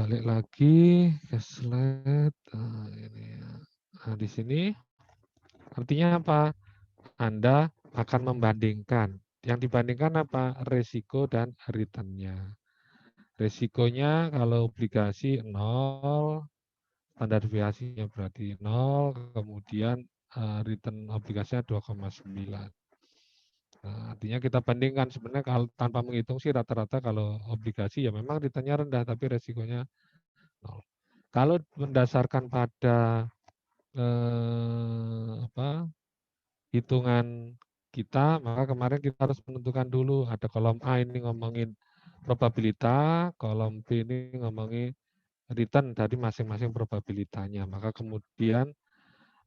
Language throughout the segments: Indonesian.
balik lagi ke slide, ini ya. Nah, di sini artinya apa? Anda akan membandingkan. Yang dibandingkan apa? Resiko dan return-nya. Resikonya kalau obligasi 0, standar deviasinya berarti 0, kemudian return obligasinya 2,9. Nah, artinya kita bandingkan sebenarnya kalau tanpa menghitung sih rata-rata kalau obligasi ya memang return-nya rendah tapi resikonya 0. Kalau mendasarkan pada hitungan kita, maka kemarin kita harus menentukan dulu ada kolom A ini ngomongin probabilitas, kolom B ini ngomongin return dari masing-masing probabilitanya. Maka kemudian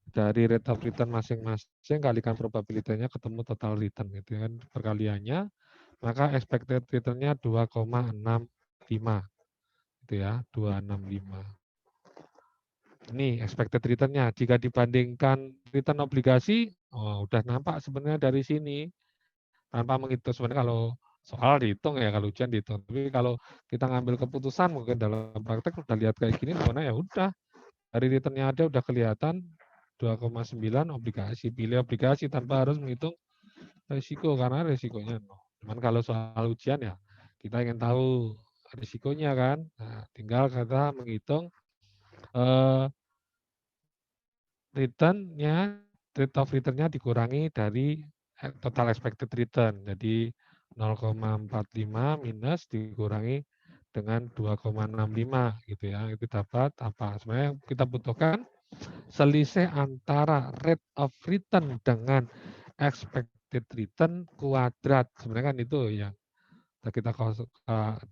dari rate of return masing-masing kalikan probabilitasnya ketemu total return gitu kan perkaliannya, maka expected return-nya 2,65 gitu ya, 265. Ini expected return-nya. Jika dibandingkan return obligasi, udah nampak sebenarnya dari sini. Tanpa menghitung sebenarnya kalau soal dihitung ya, kalau ujian dihitung. Tapi kalau kita ngambil keputusan mungkin dalam praktek udah lihat kayak gini, sebenarnya ya udah. Dari return-nya ada udah kelihatan 2,9 obligasi. Pilih obligasi tanpa harus menghitung risiko karena risikonya 0. Cuman kalau soal ujian ya kita ingin tahu risikonya kan. Nah, tinggal kita menghitung return-nya, rate of return-nya dikurangi dari total expected return. Jadi 0,45 minus dikurangi dengan 2,65 gitu ya. Itu dapat apa? Sebenarnya yang kita butuhkan selisih antara rate of return dengan expected return kuadrat. Sebenarnya kan itu yang kita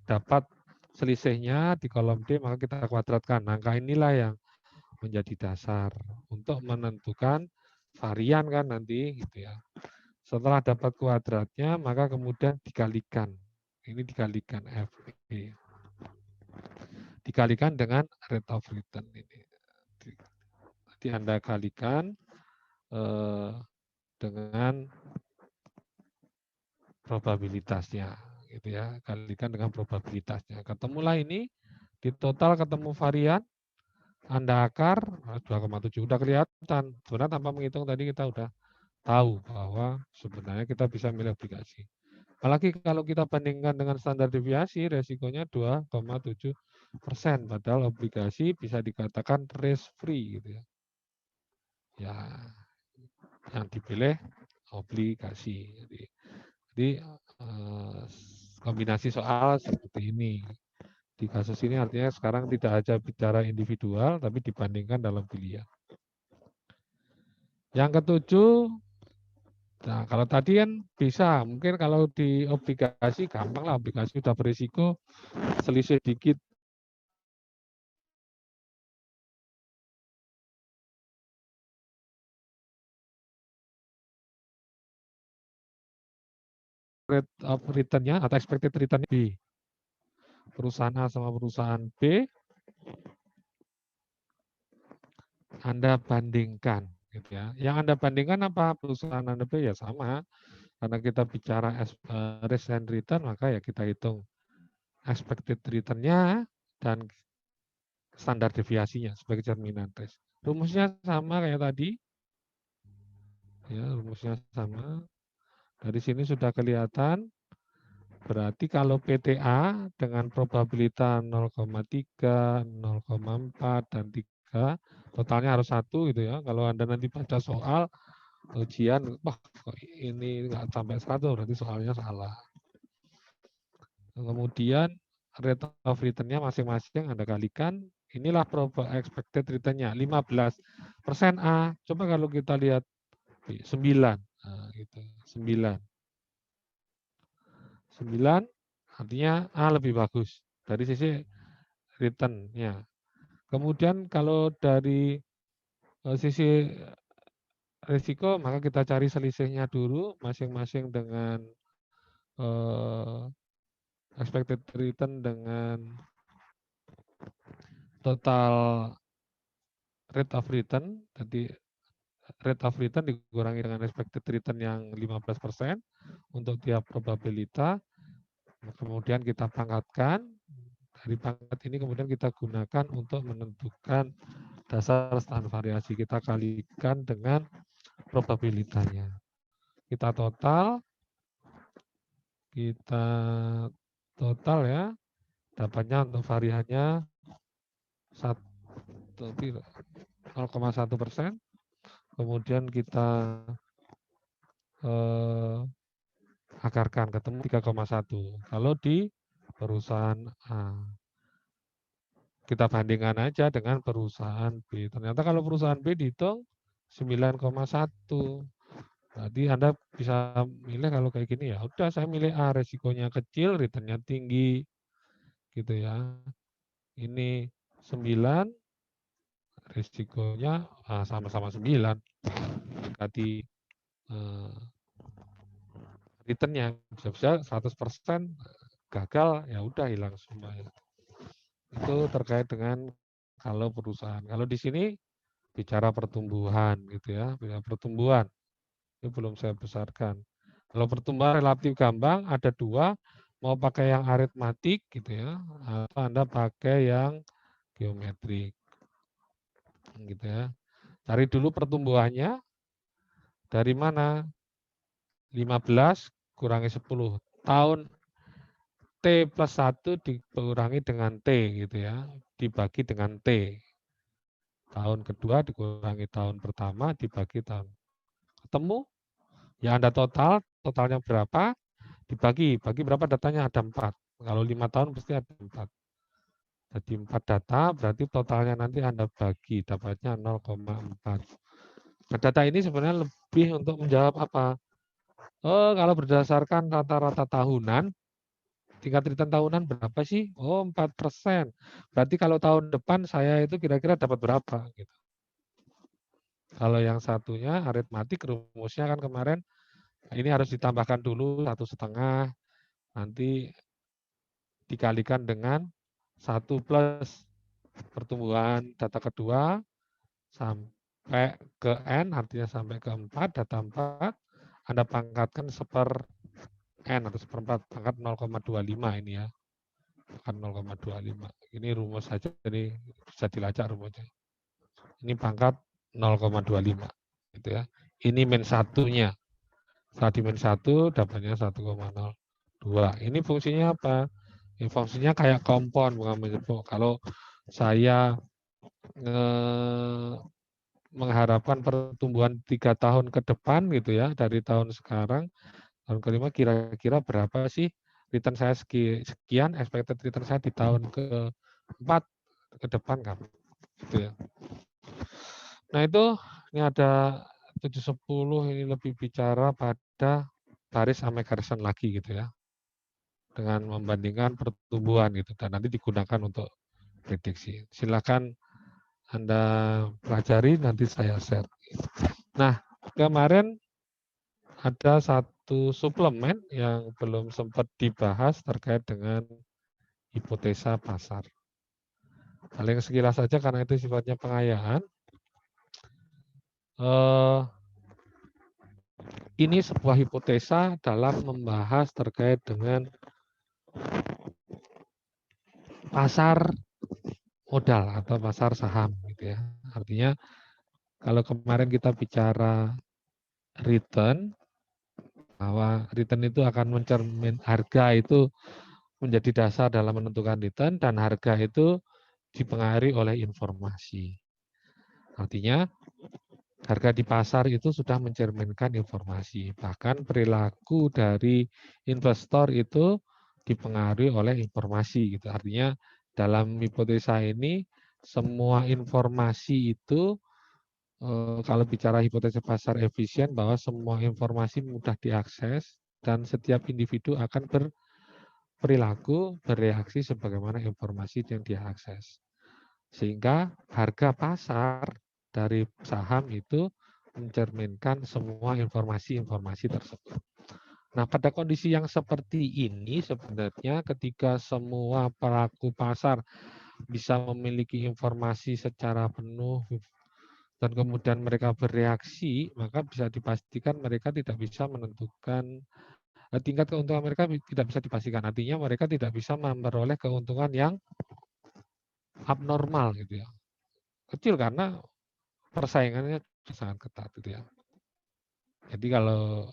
dapat selisihnya di kolom D, maka kita kuadratkan. Angka inilah yang menjadi dasar untuk menentukan varian kan nanti gitu ya. Setelah dapat kuadratnya, maka kemudian dikalikan. Ini dikalikan FE. Dikalikan dengan rate of return ini. Jadi Anda kalikan dengan probabilitasnya gitu ya. Kalikan dengan probabilitasnya. Ketemulah ini di total ketemu varian Anda akar 2,7 udah kelihatan. Sebenarnya tanpa menghitung tadi kita udah tahu bahwa sebenarnya kita bisa milih obligasi. Apalagi kalau kita bandingkan dengan standar deviasi, resikonya 2,7%. Padahal obligasi bisa dikatakan risk free gitu ya. Ya, yang dipilih obligasi. Jadi kombinasi soal seperti ini. Di kasus ini artinya sekarang tidak aja bicara individual, tapi dibandingkan dalam pilihan. Yang ketujuh, nah kalau tadi kan bisa, mungkin kalau di obligasi gampang lah, obligasi sudah berisiko, selisih dikit. Rate of return-nya atau expected return-nya B. Perusahaan A sama perusahaan B, Anda bandingkan. Gitu ya. Yang Anda bandingkan apa? Perusahaan Anda B ya sama. Karena kita bicara risk and return, maka ya kita hitung expected return-nya dan standar deviasinya sebagai cerminan risk. Rumusnya sama kayak tadi. Ya, rumusnya sama. Dari sini sudah kelihatan. Berarti kalau PTA dengan probabilitas 0,3, 0,4, dan 3, totalnya harus 1 gitu ya. Kalau Anda nanti baca soal ujian, wah kok ini nggak sampai 100, berarti soalnya salah. Kemudian rate of return-nya masing-masing Anda kalikan, inilah expected return-nya, 15% A. Coba kalau kita lihat 9, nah, gitu, 9. 9 artinya A lebih bagus dari sisi return-nya. Kemudian kalau dari sisi risiko, maka kita cari selisihnya dulu masing-masing dengan expected return dengan total rate of return. Jadi rate of return dikurangi dengan expected return yang 15% untuk tiap probabilitas. Kemudian kita pangkatkan Dari pangkat ini kemudian kita gunakan untuk menentukan dasar standar variasi. Kita kalikan dengan probabilitasnya. Kita total ya, dapatnya untuk variannya 0,1%. Kemudian kita akarkan ketemu 3,1. Kalau di perusahaan A. Kita bandingkan aja dengan perusahaan B. Ternyata kalau perusahaan B dihitung 9,1. Berarti Anda bisa milih kalau kayak gini ya, udah saya milih A, resikonya kecil, returnnya tinggi. Gitu ya. Ini 9, risikonya sama-sama 9. Berarti returnnya bisa-bisa 100% gagal, ya udah hilang semua. Itu terkait dengan kalau perusahaan. Kalau di sini bicara pertumbuhan gitu ya, bicara pertumbuhan. Ini belum saya besarkan. Kalau pertumbuhan relatif gampang, ada dua, mau pakai yang aritmatik gitu ya, atau Anda pakai yang geometrik. Gitu ya. Cari dulu pertumbuhannya dari mana? 15 kurangi 10. Tahun T plus 1 dikurangi dengan T gitu ya, dibagi dengan T. Tahun kedua dikurangi tahun pertama dibagi tahun. Ketemu? Ya Anda totalnya berapa? Bagi berapa datanya? Ada 4. Kalau 5 tahun pasti ada 4. Jadi 4 data, berarti totalnya nanti Anda bagi, dapatnya 0,4. Nah, data ini sebenarnya lebih untuk menjawab apa? Oh, kalau berdasarkan rata-rata tahunan, tingkat return tahunan berapa sih? Oh, 4%. Berarti kalau tahun depan saya itu kira-kira dapat berapa? Gitu. Kalau yang satunya aritmatik, rumusnya kan kemarin, ini harus ditambahkan dulu 1,5, nanti dikalikan dengan 1 plus pertumbuhan data kedua sampai ke N, artinya sampai ke 4, data 4, Anda pangkatkan seper N atau seperempat, pangkat 0,25 ini ya. Kan 0,25. Ini rumus saja, jadi bisa dilacak rumusnya. Ini pangkat 0,25. Gitu ya. Ini min satunya. Setelah di min 1, dapatnya 1,02. Ini fungsinya apa? Ini fungsinya kayak kompon, bukan menyebut. Kalau saya mengharapkan pertumbuhan 3 tahun ke depan gitu ya, dari tahun sekarang, tahun kelima kira-kira berapa sih return saya sekian, expected return saya di tahun ke-4 ke depan kan. Gitu ya. Nah itu, ini ada 710, ini lebih bicara pada baris sama garisan lagi gitu ya. Dengan membandingkan pertumbuhan gitu, dan nanti digunakan untuk prediksi. Silakan Anda pelajari, nanti saya share. Nah, kemarin ada satu suplemen yang belum sempat dibahas terkait dengan hipotesa pasar. Paling sekilas saja karena itu sifatnya pengayaan. Ini sebuah hipotesa dalam membahas terkait dengan pasar modal atau pasar saham gitu ya. Artinya kalau kemarin kita bicara return, bahwa return itu akan mencermin harga itu menjadi dasar dalam menentukan return, dan harga itu dipengaruhi oleh informasi. Artinya harga di pasar itu sudah mencerminkan informasi. Bahkan perilaku dari investor itu dipengaruhi oleh informasi gitu. Artinya dalam hipotesa ini semua informasi itu kalau bicara hipotesa pasar efisien, bahwa semua informasi mudah diakses dan setiap individu akan berperilaku, bereaksi sebagaimana informasi yang diakses. Sehingga harga pasar dari saham itu mencerminkan semua informasi-informasi tersebut. Nah, pada kondisi yang seperti ini sebenarnya ketika semua pelaku pasar bisa memiliki informasi secara penuh dan kemudian mereka bereaksi, maka bisa dipastikan mereka tidak bisa menentukan, tingkat keuntungan mereka tidak bisa dipastikan. Artinya mereka tidak bisa memperoleh keuntungan yang abnormal gitu ya. Kecil karena persaingannya sangat ketat gitu ya. Jadi kalau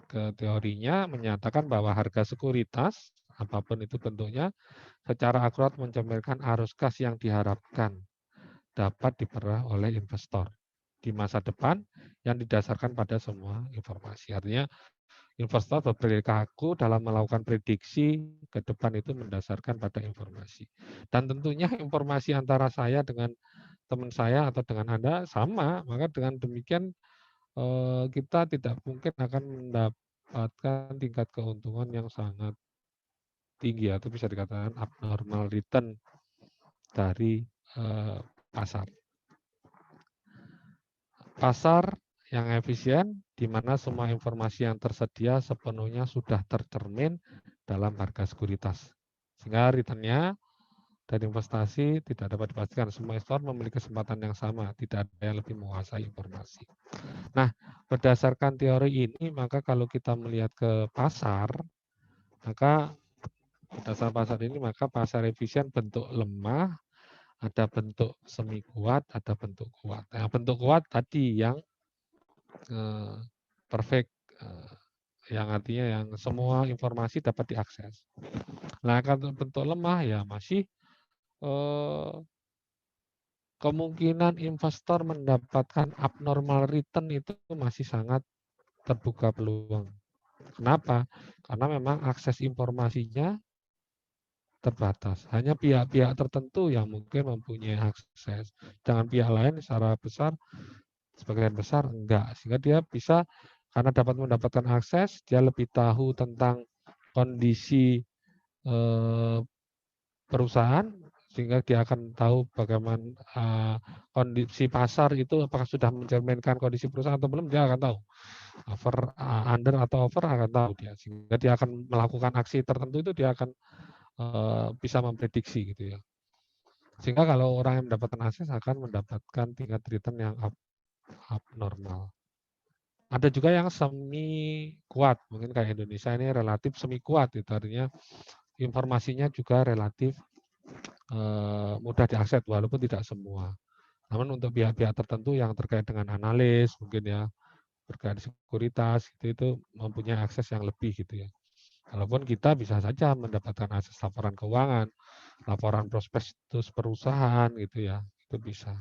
ke teorinya menyatakan bahwa harga sekuritas apapun itu bentuknya secara akurat mencerminkan arus kas yang diharapkan dapat diperoleh oleh investor di masa depan yang didasarkan pada semua informasi. Artinya investor berperilaku dalam melakukan prediksi ke depan itu mendasarkan pada informasi. Dan tentunya informasi antara saya dengan teman saya atau dengan Anda sama, maka dengan demikian kita tidak mungkin akan mendapatkan tingkat keuntungan yang sangat tinggi atau bisa dikatakan abnormal return dari pasar. Pasar yang efisien di mana semua informasi yang tersedia sepenuhnya sudah tercermin dalam harga sekuritas. Sehingga returnnya dari investasi tidak dapat dipastikan. Semua investor memiliki kesempatan yang sama, tidak ada yang lebih menguasai informasi. Nah, berdasarkan teori ini, maka kalau kita melihat ke pasar, maka berdasarkan pasar ini, maka pasar efisien bentuk lemah, ada bentuk semi kuat, ada bentuk kuat. Nah, bentuk kuat tadi yang perfect, yang artinya yang semua informasi dapat diakses. Nah, kalau bentuk lemah ya masih kemungkinan investor mendapatkan abnormal return itu masih sangat terbuka peluang. Kenapa? Karena memang akses informasinya terbatas. Hanya pihak-pihak tertentu yang mungkin mempunyai akses. Dengan pihak lain secara besar, sebagian besar enggak. Sehingga dia bisa, karena dapat mendapatkan akses, dia lebih tahu tentang kondisi perusahaan, sehingga dia akan tahu bagaimana kondisi pasar itu apakah sudah mencerminkan kondisi perusahaan atau belum, dia akan tahu. Under atau over akan tahu dia. Sehingga dia akan melakukan aksi tertentu itu dia akan bisa memprediksi gitu ya. Sehingga kalau orang yang mendapatkan akses akan mendapatkan tingkat return yang abnormal. Ada juga yang semi kuat, mungkin kayak Indonesia ini relatif semi kuat, itu artinya informasinya juga relatif mudah diakses walaupun tidak semua. Namun untuk pihak-pihak tertentu yang terkait dengan analis mungkin ya, terkait sekuritas itu mempunyai akses yang lebih gitu ya. Walaupun kita bisa saja mendapatkan akses laporan keuangan, laporan prospektus perusahaan gitu ya, itu bisa.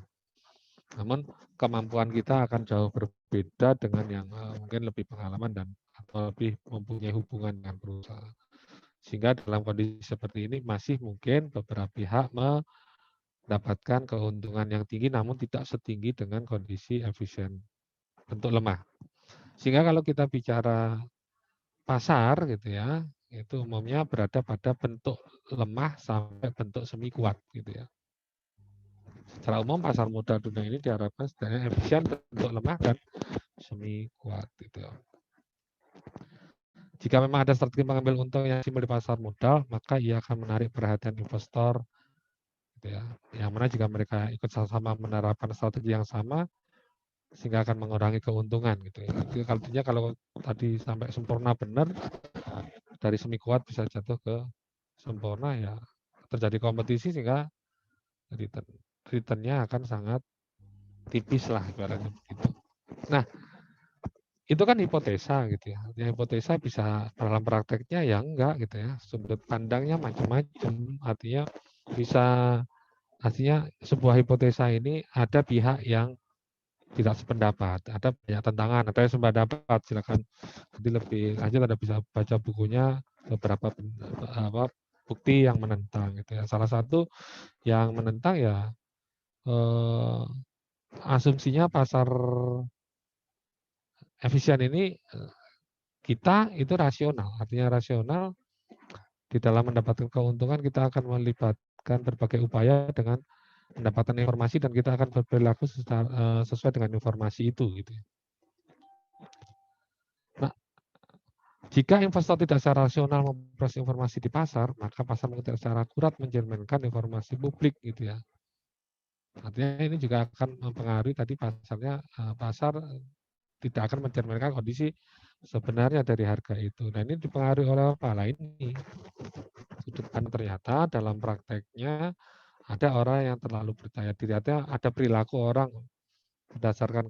Namun kemampuan kita akan jauh berbeda dengan yang mungkin lebih pengalaman dan atau lebih mempunyai hubungan dengan perusahaan. Sehingga dalam kondisi seperti ini masih mungkin beberapa pihak mendapatkan keuntungan yang tinggi namun tidak setinggi dengan kondisi efisien bentuk lemah. Sehingga kalau kita bicara pasar gitu ya, itu umumnya berada pada bentuk lemah sampai bentuk semi kuat gitu ya. Secara umum pasar modal dunia ini diharapkan setidaknya efisien, bentuk lemah dan semi kuat gitu ya. Jika memang ada strategi mengambil untung yang simpel di pasar modal, maka ia akan menarik perhatian investor gitu ya. Yang mana jika mereka ikut sama-sama menerapkan strategi yang sama, sehingga akan mengurangi keuntungan gitu ya. Jadi artinya kalau tadi sampai sempurna benar, dari semi kuat bisa jatuh ke sempurna ya terjadi kompetisi sehingga returnnya akan sangat tipis lah ibaratnya begitu. Nah, itu kan hipotesa gitu ya. Ya hipotesa bisa dalam prakteknya ya enggak gitu ya. Sudut pandangnya macam-macam. Artinya sebuah hipotesa ini ada pihak yang tidak sependapat, ada banyak tentangan, ada yang sependapat. Silakan nanti lebih lanjut Anda bisa baca bukunya beberapa bukti yang menentang gitu ya. Salah satu yang menentang ya asumsinya pasar efisien ini kita itu rasional. Artinya rasional di dalam mendapatkan keuntungan kita akan melibatkan berbagai upaya dengan mendapatkan informasi dan kita akan berperilaku sesuai dengan informasi itu gitu. Nah, jika investor tidak secara rasional memproses informasi di pasar, maka pasar mungkin tidak secara akurat mencerminkan informasi publik gitu ya. Artinya ini juga akan mempengaruhi tadi pasar tidak akan mencerminkan kondisi sebenarnya dari harga itu. Nah, ini dipengaruhi oleh apa? Lah ini sudut pandang, ternyata dalam prakteknya ada orang yang terlalu percaya diri, artinya ada perilaku orang berdasarkan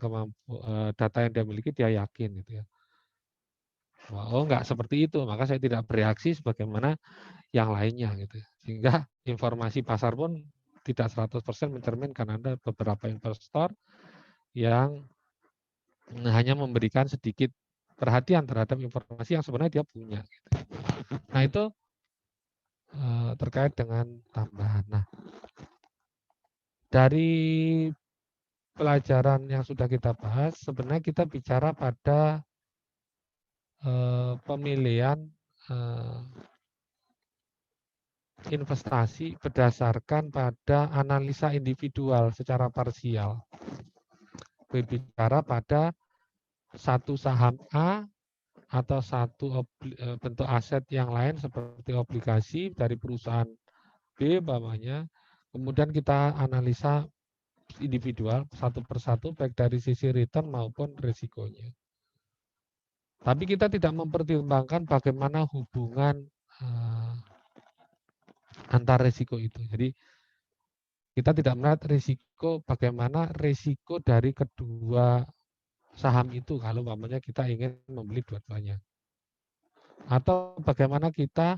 data yang dia miliki, dia yakin gitu ya. Wah, oh enggak seperti itu, maka saya tidak bereaksi sebagaimana yang lainnya gitu ya. Sehingga informasi pasar pun tidak 100% mencerminkan. Ada beberapa investor yang hanya memberikan sedikit perhatian terhadap informasi yang sebenarnya dia punya gitu. Nah, itu terkait dengan tambahan. Nah, dari pelajaran yang sudah kita bahas, sebenarnya kita bicara pada pemilihan investasi berdasarkan pada analisa individual secara parsial. Berbicara pada satu saham A atau satu bentuk aset yang lain seperti obligasi dari perusahaan B umpamanya, kemudian kita analisa individual satu persatu baik dari sisi return maupun risikonya. Tapi kita tidak mempertimbangkan bagaimana hubungan antar risiko itu. Jadi kita tidak melihat risiko, bagaimana risiko dari kedua saham itu kalau umpamanya kita ingin membeli dua-duanya. Atau bagaimana kita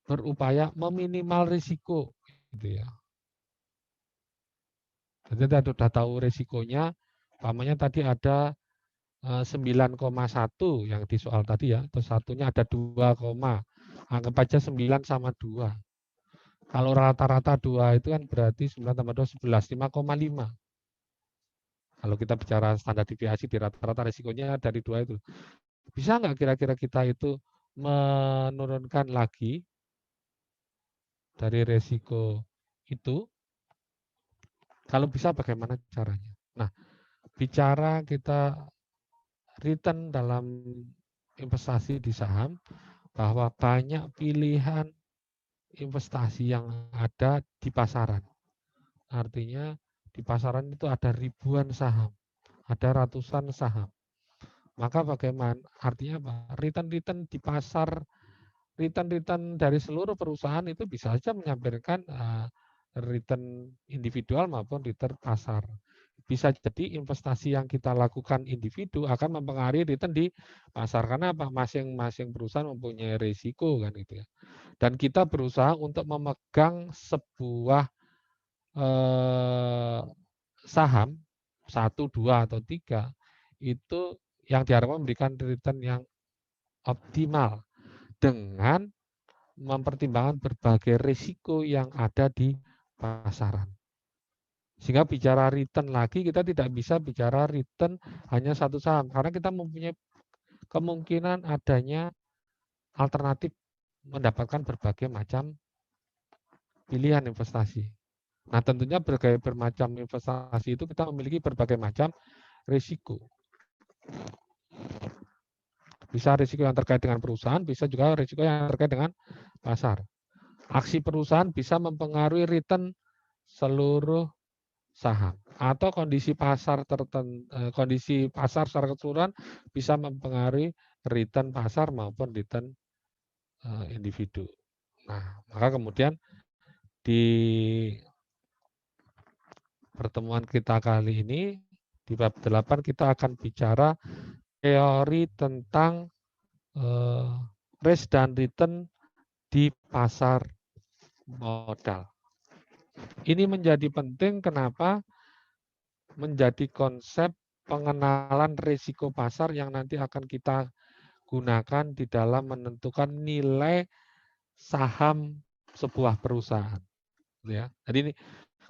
berupaya meminimal risiko gitu ya. Jadi kita sudah tahu risikonya, umpamanya tadi ada 9,1 yang di soal tadi ya, atau satunya ada 2, anggap aja 9 sama 2. Kalau rata-rata 2 itu kan berarti 9 tambah 2, 11, 5,5. Kalau kita bicara standar deviasi di rata-rata risikonya dari 2 itu. Bisa nggak kira-kira kita itu menurunkan lagi dari risiko itu? Kalau bisa bagaimana caranya? Nah, bicara kita return dalam investasi di saham, bahwa banyak pilihan investasi yang ada di pasaran. Artinya di pasaran itu ada ribuan saham, ada ratusan saham. Maka bagaimana? Artinya apa? Return-return di pasar, return-return dari seluruh perusahaan itu bisa saja menyampaikan return individual maupun return pasar. Bisa jadi investasi yang kita lakukan individu akan mempengaruhi return di pasar. Karena apa? Masing-masing perusahaan mempunyai risiko kan gitu ya. Dan kita berusaha untuk memegang sebuah saham 1, 2 atau 3 itu yang diharapkan memberikan return yang optimal dengan mempertimbangkan berbagai risiko yang ada di pasaran. Sehingga bicara return lagi, kita tidak bisa bicara return hanya satu saham, karena kita mempunyai kemungkinan adanya alternatif mendapatkan berbagai macam pilihan investasi. Nah, tentunya berbagai macam investasi itu kita memiliki berbagai macam risiko. Bisa risiko yang terkait dengan perusahaan, bisa juga risiko yang terkait dengan pasar. Aksi perusahaan bisa mempengaruhi return seluruh saham, atau kondisi pasar kondisi pasar secara keseluruhan bisa mempengaruhi return pasar maupun return individu. Nah, maka kemudian di pertemuan kita kali ini di bab 8 kita akan bicara teori tentang risk dan return di pasar modal. Ini menjadi penting, kenapa? Menjadi konsep pengenalan risiko pasar yang nanti akan kita gunakan di dalam menentukan nilai saham sebuah perusahaan. Ya. Jadi ini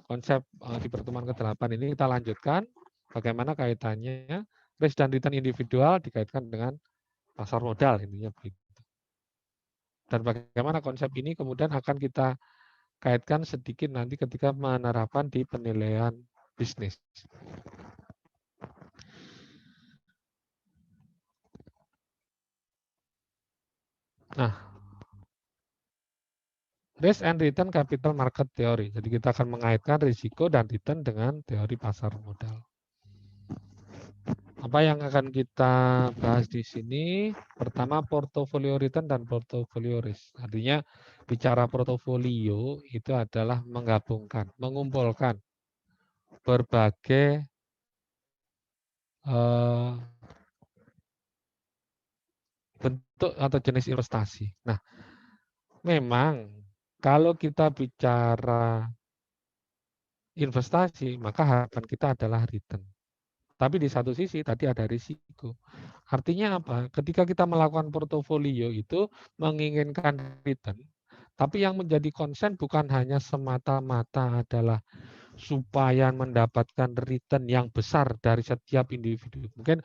konsep di pertemuan ke-8 ini kita lanjutkan bagaimana kaitannya risk dan return individual dikaitkan dengan pasar modal, intinya begitu. Dan bagaimana konsep ini kemudian akan kita kaitkan sedikit nanti ketika menerapkan di penilaian bisnis. Nah, risk and return capital market theory. Jadi kita akan mengaitkan risiko dan return dengan teori pasar modal. Apa yang akan kita bahas di sini? Pertama, portofolio return dan portofolio risk. Artinya, bicara portofolio itu adalah menggabungkan, mengumpulkan berbagai eh, bentuk atau jenis investasi. Nah, memang kalau kita bicara investasi, maka harapan kita adalah return. Tapi di satu sisi tadi ada risiko. Artinya apa? Ketika kita melakukan portofolio itu menginginkan return, tapi yang menjadi concern bukan hanya semata-mata adalah supaya mendapatkan return yang besar dari setiap individu. Mungkin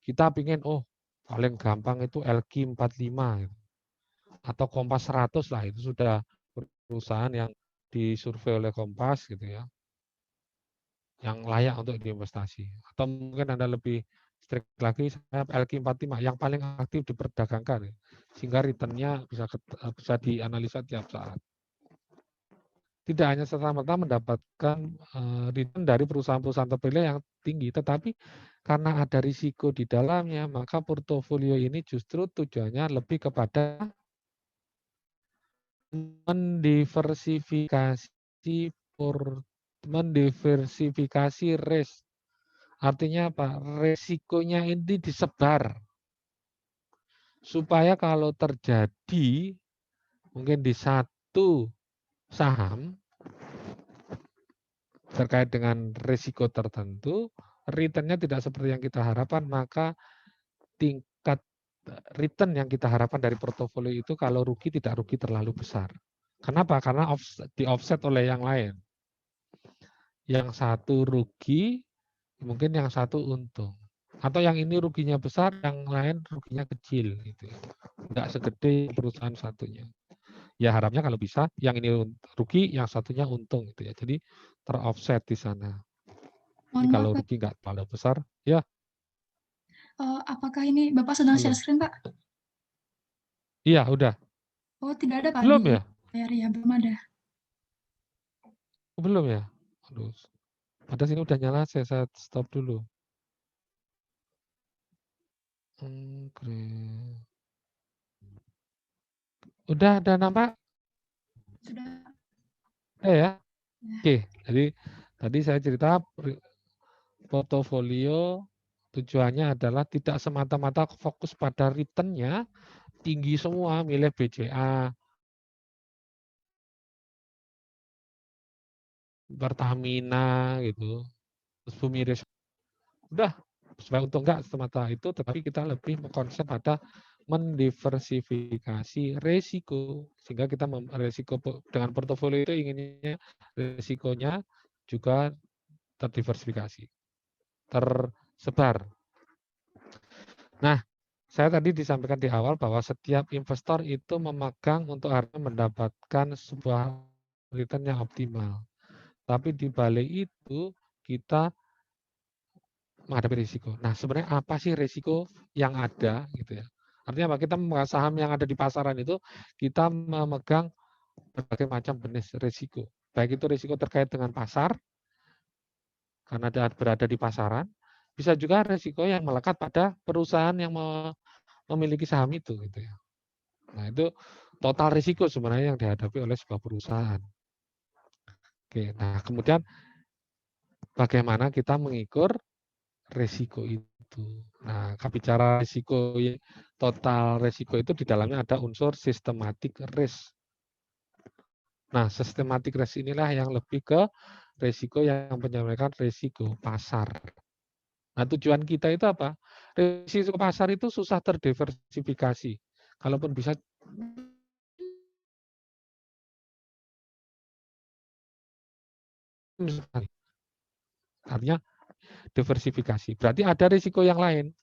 kita ingin, oh paling gampang itu LQ 45 gitu, atau Kompas 100 lah, itu sudah perusahaan yang disurvei oleh Kompas gitu ya, yang layak untuk diinvestasi. Atau mungkin Anda lebih strict lagi, saya LQ 45 yang paling aktif diperdagangkan, sehingga return-nya bisa dianalisa tiap saat. Tidak hanya serta-merta mendapatkan return dari perusahaan-perusahaan terpilih yang tinggi, tetapi karena ada risiko di dalamnya, maka portofolio ini justru tujuannya lebih kepada mendiversifikasi mendiversifikasi risk. Artinya apa? Resikonya ini disebar supaya kalau terjadi mungkin di satu saham terkait dengan risiko tertentu, return-nya tidak seperti yang kita harapkan, maka tingkat return yang kita harapkan dari portofolio itu kalau rugi tidak rugi terlalu besar. Kenapa? Karena di-offset oleh yang lain. Yang satu rugi, mungkin yang satu untung. Atau yang ini ruginya besar, yang lain ruginya kecil. Gitu. Nggak segede perusahaan satunya. Ya harapnya kalau bisa, yang ini rugi, yang satunya untung. Gitu ya. Jadi ter-offset di sana. Jadi Mohon maaf, kalau Pak. rugi nggak terlalu besar, ya Apakah ini Bapak sedang share halo. screen, Pak? Iya, udah. Oh, tidak ada, Pak, Belum di ya? layar ya, belum ada. Belum ya? Aduh. Padahal sini udah nyala, saya stop dulu. Udah ada nampak? Sudah. Ya. Ya. Oke, jadi tadi saya cerita portofolio tujuannya adalah tidak semata-mata fokus pada return-nya tinggi semua, milih BCA, Pertamina gitu, terus Bumi udah supaya untung enggak semata itu, tetapi kita lebih konsep pada mendiversifikasi resiko sehingga kita resiko dengan portofolio itu inginnya resikonya juga terdiversifikasi, tersebar. Nah, saya tadi disampaikan di awal bahwa setiap investor itu memegang untuk mendapatkan sebuah return yang optimal. Tapi di balik itu kita menghadapi risiko. Nah, sebenarnya apa sih risiko yang ada gitu ya? Artinya apa? Kita memegang saham yang ada di pasaran itu, kita memegang berbagai macam jenis risiko. Baik itu risiko terkait dengan pasar, karena berada di pasaran, bisa juga risiko yang melekat pada perusahaan yang memiliki saham itu gitu ya. Nah, itu total risiko sebenarnya yang dihadapi oleh sebuah perusahaan. Oke, nah kemudian bagaimana kita mengukur risiko itu. Nah, kalau bicara risiko total risiko itu di dalamnya ada unsur systematic risk. Nah, systematic risk inilah yang lebih ke risiko yang menyampaikan risiko pasar. Nah, tujuan kita itu apa? Risiko pasar itu susah terdiversifikasi. Kalaupun bisa artinya diversifikasi. Berarti ada risiko yang lain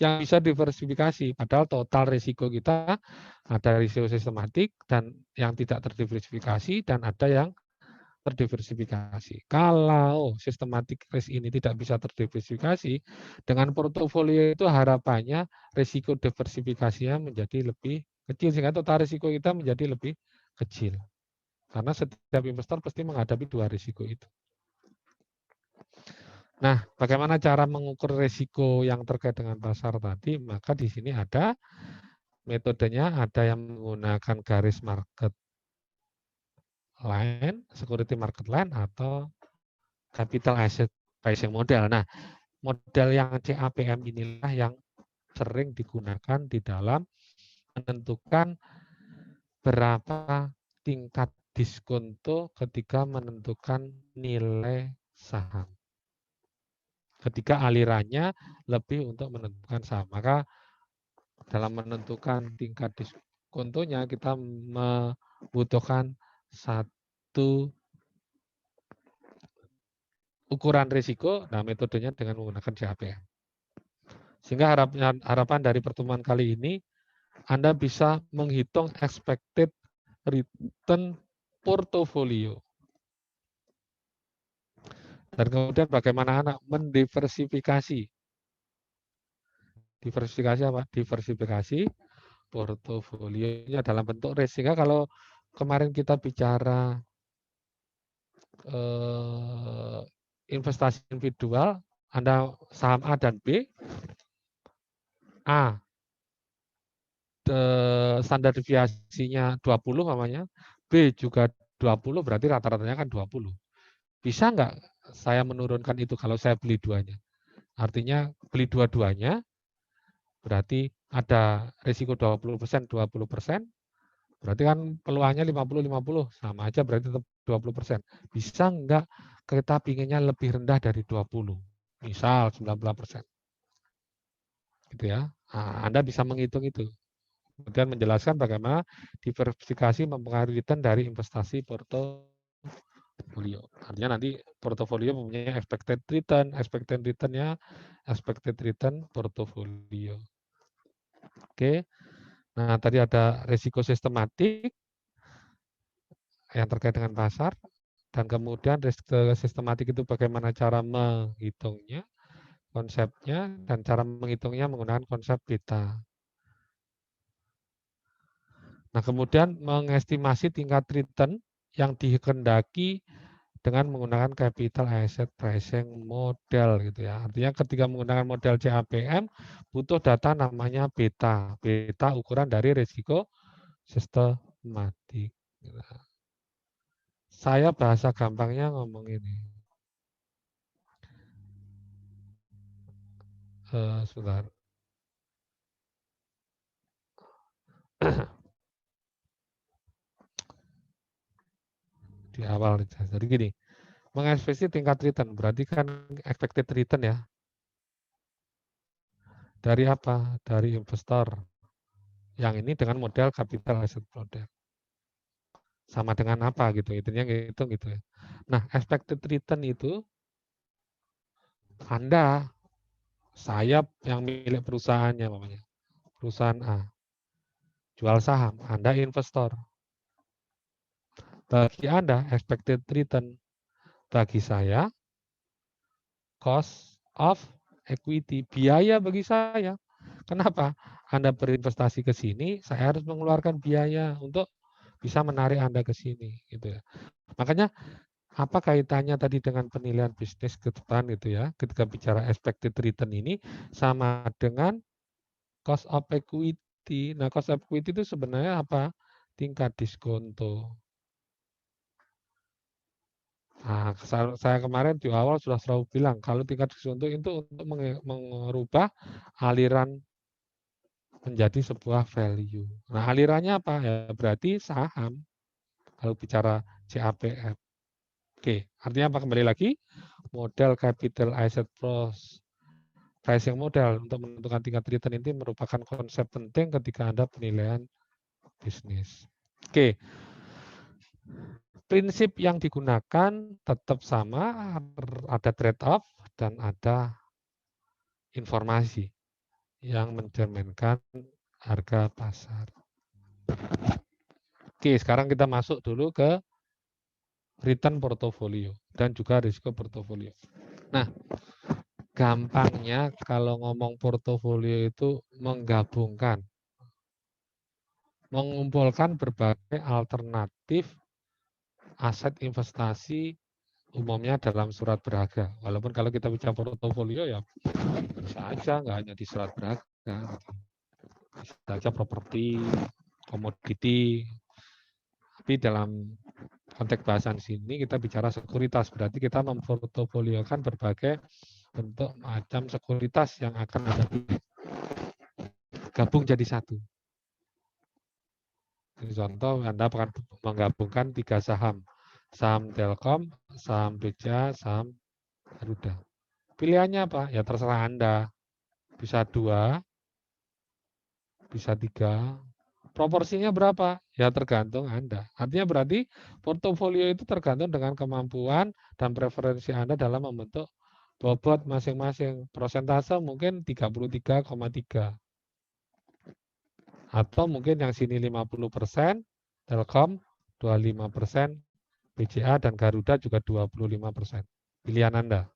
yang bisa diversifikasi. Padahal total risiko kita ada risiko sistematik dan yang tidak terdiversifikasi dan ada yang terdiversifikasi. Kalau sistematik risk ini tidak bisa terdiversifikasi, dengan portofolio itu harapannya risiko diversifikasinya menjadi lebih kecil sehingga total risiko kita menjadi lebih kecil. Karena setiap investor pasti menghadapi dua risiko itu. Nah, bagaimana cara mengukur risiko yang terkait dengan pasar tadi? Maka di sini ada metodenya, ada yang menggunakan garis market line, security market line, atau capital asset pricing model. Nah, model yang CAPM inilah yang sering digunakan di dalam menentukan berapa tingkat diskonto ketika menentukan nilai saham. Ketika alirannya lebih untuk menentukan saham. Maka dalam menentukan tingkat diskontonya kita membutuhkan satu ukuran risiko, nah metodenya dengan menggunakan CAPM. Sehingga harapan dari pertemuan kali ini, Anda bisa menghitung expected return portofolio. Dan kemudian bagaimana Anda mendiversifikasi. Diversifikasi apa? Diversifikasi portofolionya dalam bentuk risk. Sehingga kalau kemarin kita bicara investasi individual, Anda saham A dan B, A standar deviasinya 20 namanya, B juga 20, berarti rata-ratanya kan 20. Bisa nggak saya menurunkan itu kalau saya beli duanya? Artinya beli dua-duanya, berarti ada risiko 20%, 20%, berarti kan peluangnya 50-50, sama aja berarti tetap 20%. Bisa nggak kita pinginnya lebih rendah dari 20? Misal 19%. Gitu ya. Nah, Anda bisa menghitung itu. Kemudian menjelaskan bagaimana diversifikasi mempengaruhi return dari investasi portofolio. Artinya nanti portofolio mempunyai expected return-nya expected return portofolio. Oke. Nah, tadi ada risiko sistematik yang terkait dengan pasar, dan kemudian risiko sistematik itu bagaimana cara menghitungnya, konsepnya, dan cara menghitungnya menggunakan konsep beta. Nah, kemudian mengestimasi tingkat return yang dikehendaki dengan menggunakan capital asset pricing model gitu ya. Artinya ketika menggunakan model CAPM butuh data namanya beta. Beta ukuran dari risiko sistematik. Saya bahasa gampangnya ngomong ini. Sebentar. Di awal. Jadi gini, mengekspresi tingkat return, berarti kan expected return ya. Dari apa? Dari investor. Yang ini dengan model capital asset model. Sama dengan apa gitu, intinya gitu ya. Nah, expected return itu Anda, saya yang milik perusahaannya namanya. Perusahaan A. Jual saham, Anda investor. Bagi Anda expected return, bagi saya cost of equity, biaya bagi saya. Kenapa? Anda berinvestasi ke sini, saya harus mengeluarkan biaya untuk bisa menarik Anda ke sini gitu ya. Makanya apa kaitannya tadi dengan penilaian bisnis ke depan gitu ya, ketika bicara expected return ini sama dengan cost of equity. Nah, cost of equity itu sebenarnya apa? Tingkat diskonto. Nah, saya kemarin di awal sudah selalu bilang, kalau tingkat diskonto itu untuk merubah aliran menjadi sebuah value. Nah, alirannya apa? Ya berarti saham, kalau bicara CAPM. Oke, artinya apa? Kembali lagi, model capital asset pricing model untuk menentukan tingkat return ini merupakan konsep penting ketika Anda penilaian bisnis. Oke, prinsip yang digunakan tetap sama, ada trade-off dan ada informasi yang mencerminkan harga pasar. Oke, sekarang kita masuk dulu ke return portofolio dan juga risiko portofolio. Nah, gampangnya kalau ngomong portofolio itu menggabungkan, mengumpulkan berbagai alternatif aset investasi umumnya dalam surat berharga. Walaupun kalau kita bicara portofolio ya bisa aja, nggak hanya di surat berharga. Bisa aja properti, komoditi. Tapi dalam konteks bahasan sini kita bicara sekuritas. Berarti kita memportofoliokan berbagai bentuk macam sekuritas yang akan Anda pilih. Gabung jadi satu. Ini contoh, Anda akan menggabungkan 3 saham. Saham Telkom, saham BCA, saham Garuda. Pilihannya apa? Ya terserah Anda. Bisa 2, bisa 3. Proporsinya berapa? Ya tergantung Anda. Artinya berarti portofolio itu tergantung dengan kemampuan dan preferensi Anda dalam membentuk bobot masing-masing. Persentase mungkin 33,3. Atau mungkin yang sini 50%, Telkom 25%, BCA dan Garuda juga 25%. Pilihan Anda.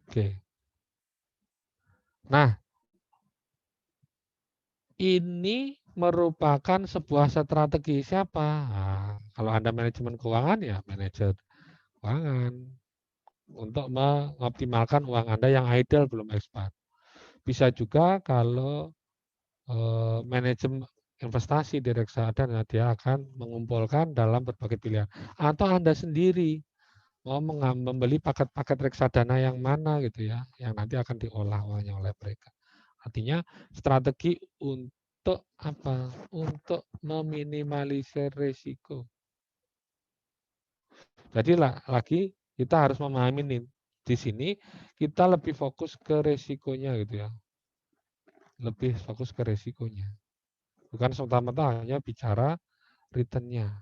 Oke. Nah, ini merupakan sebuah strategi siapa? Nah, kalau Anda manajemen keuangan ya manajer keuangan untuk mengoptimalkan uang Anda yang idle belum expired. Bisa juga kalau manajemen investasi di reksadana dia akan mengumpulkan dalam berbagai pilihan. Atau Anda sendiri mau membeli paket-paket reksadana yang mana gitu ya, yang nanti akan diolah uangnya oleh mereka. Artinya strategi untuk apa? Untuk meminimalisir risiko. Jadi lagi kita harus memahami nih, di sini kita lebih fokus ke resikonya gitu ya. Lebih fokus ke resikonya. Bukan semata-mata hanya bicara return-nya.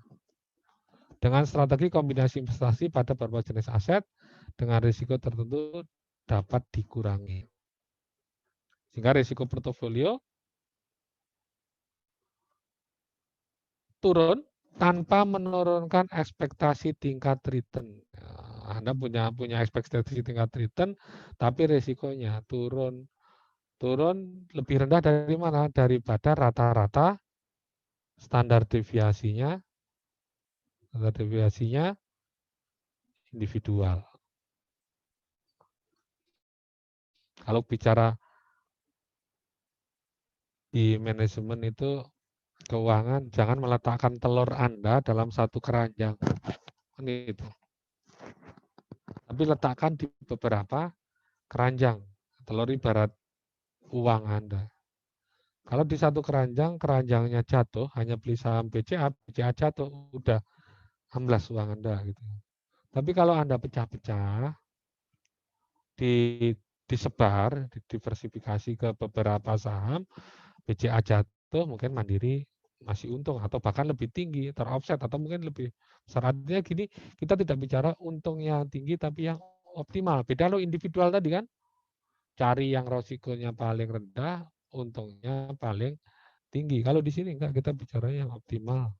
Dengan strategi kombinasi investasi pada berbagai jenis aset dengan risiko tertentu dapat dikurangi. Sehingga risiko portofolio turun tanpa menurunkan ekspektasi tingkat return. Anda punya ekspektasi tingkat return, tapi risikonya turun lebih rendah dari mana? Daripada rata-rata standar deviasinya individual. Kalau bicara di manajemen itu keuangan, jangan meletakkan telur Anda dalam satu keranjang. Gitu. Tapi letakkan di beberapa keranjang. Telur ibarat uang Anda. Kalau di satu keranjang, keranjangnya jatuh, hanya beli saham BCA, BCA jatuh, udah amblas uang Anda gitu. Tapi kalau Anda pecah-pecah, disebar, diversifikasi ke beberapa saham, BCA jatuh, mungkin Mandiri masih untung atau bahkan lebih tinggi, teroffset atau mungkin lebih besar. Artinya gini, kita tidak bicara untung yang tinggi tapi yang optimal. Beda lo individual tadi kan, cari yang resikonya paling rendah, untungnya paling tinggi. Kalau di sini enggak, kita bicara yang optimal.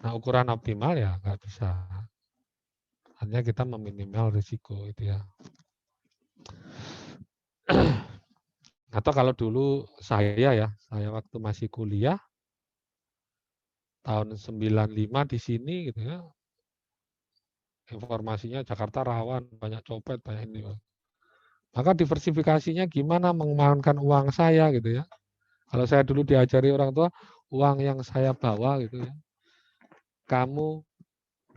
Nah, ukuran optimal ya enggak bisa. Hanya kita meminimal risiko itu ya. Atau kalau dulu saya waktu masih kuliah tahun 95 di sini gitu ya. Informasinya Jakarta rawan, banyak copet, banyak ini. Maka diversifikasinya gimana mengembangkan uang saya gitu ya. Kalau saya dulu diajari orang tua, uang yang saya bawa gitu ya, kamu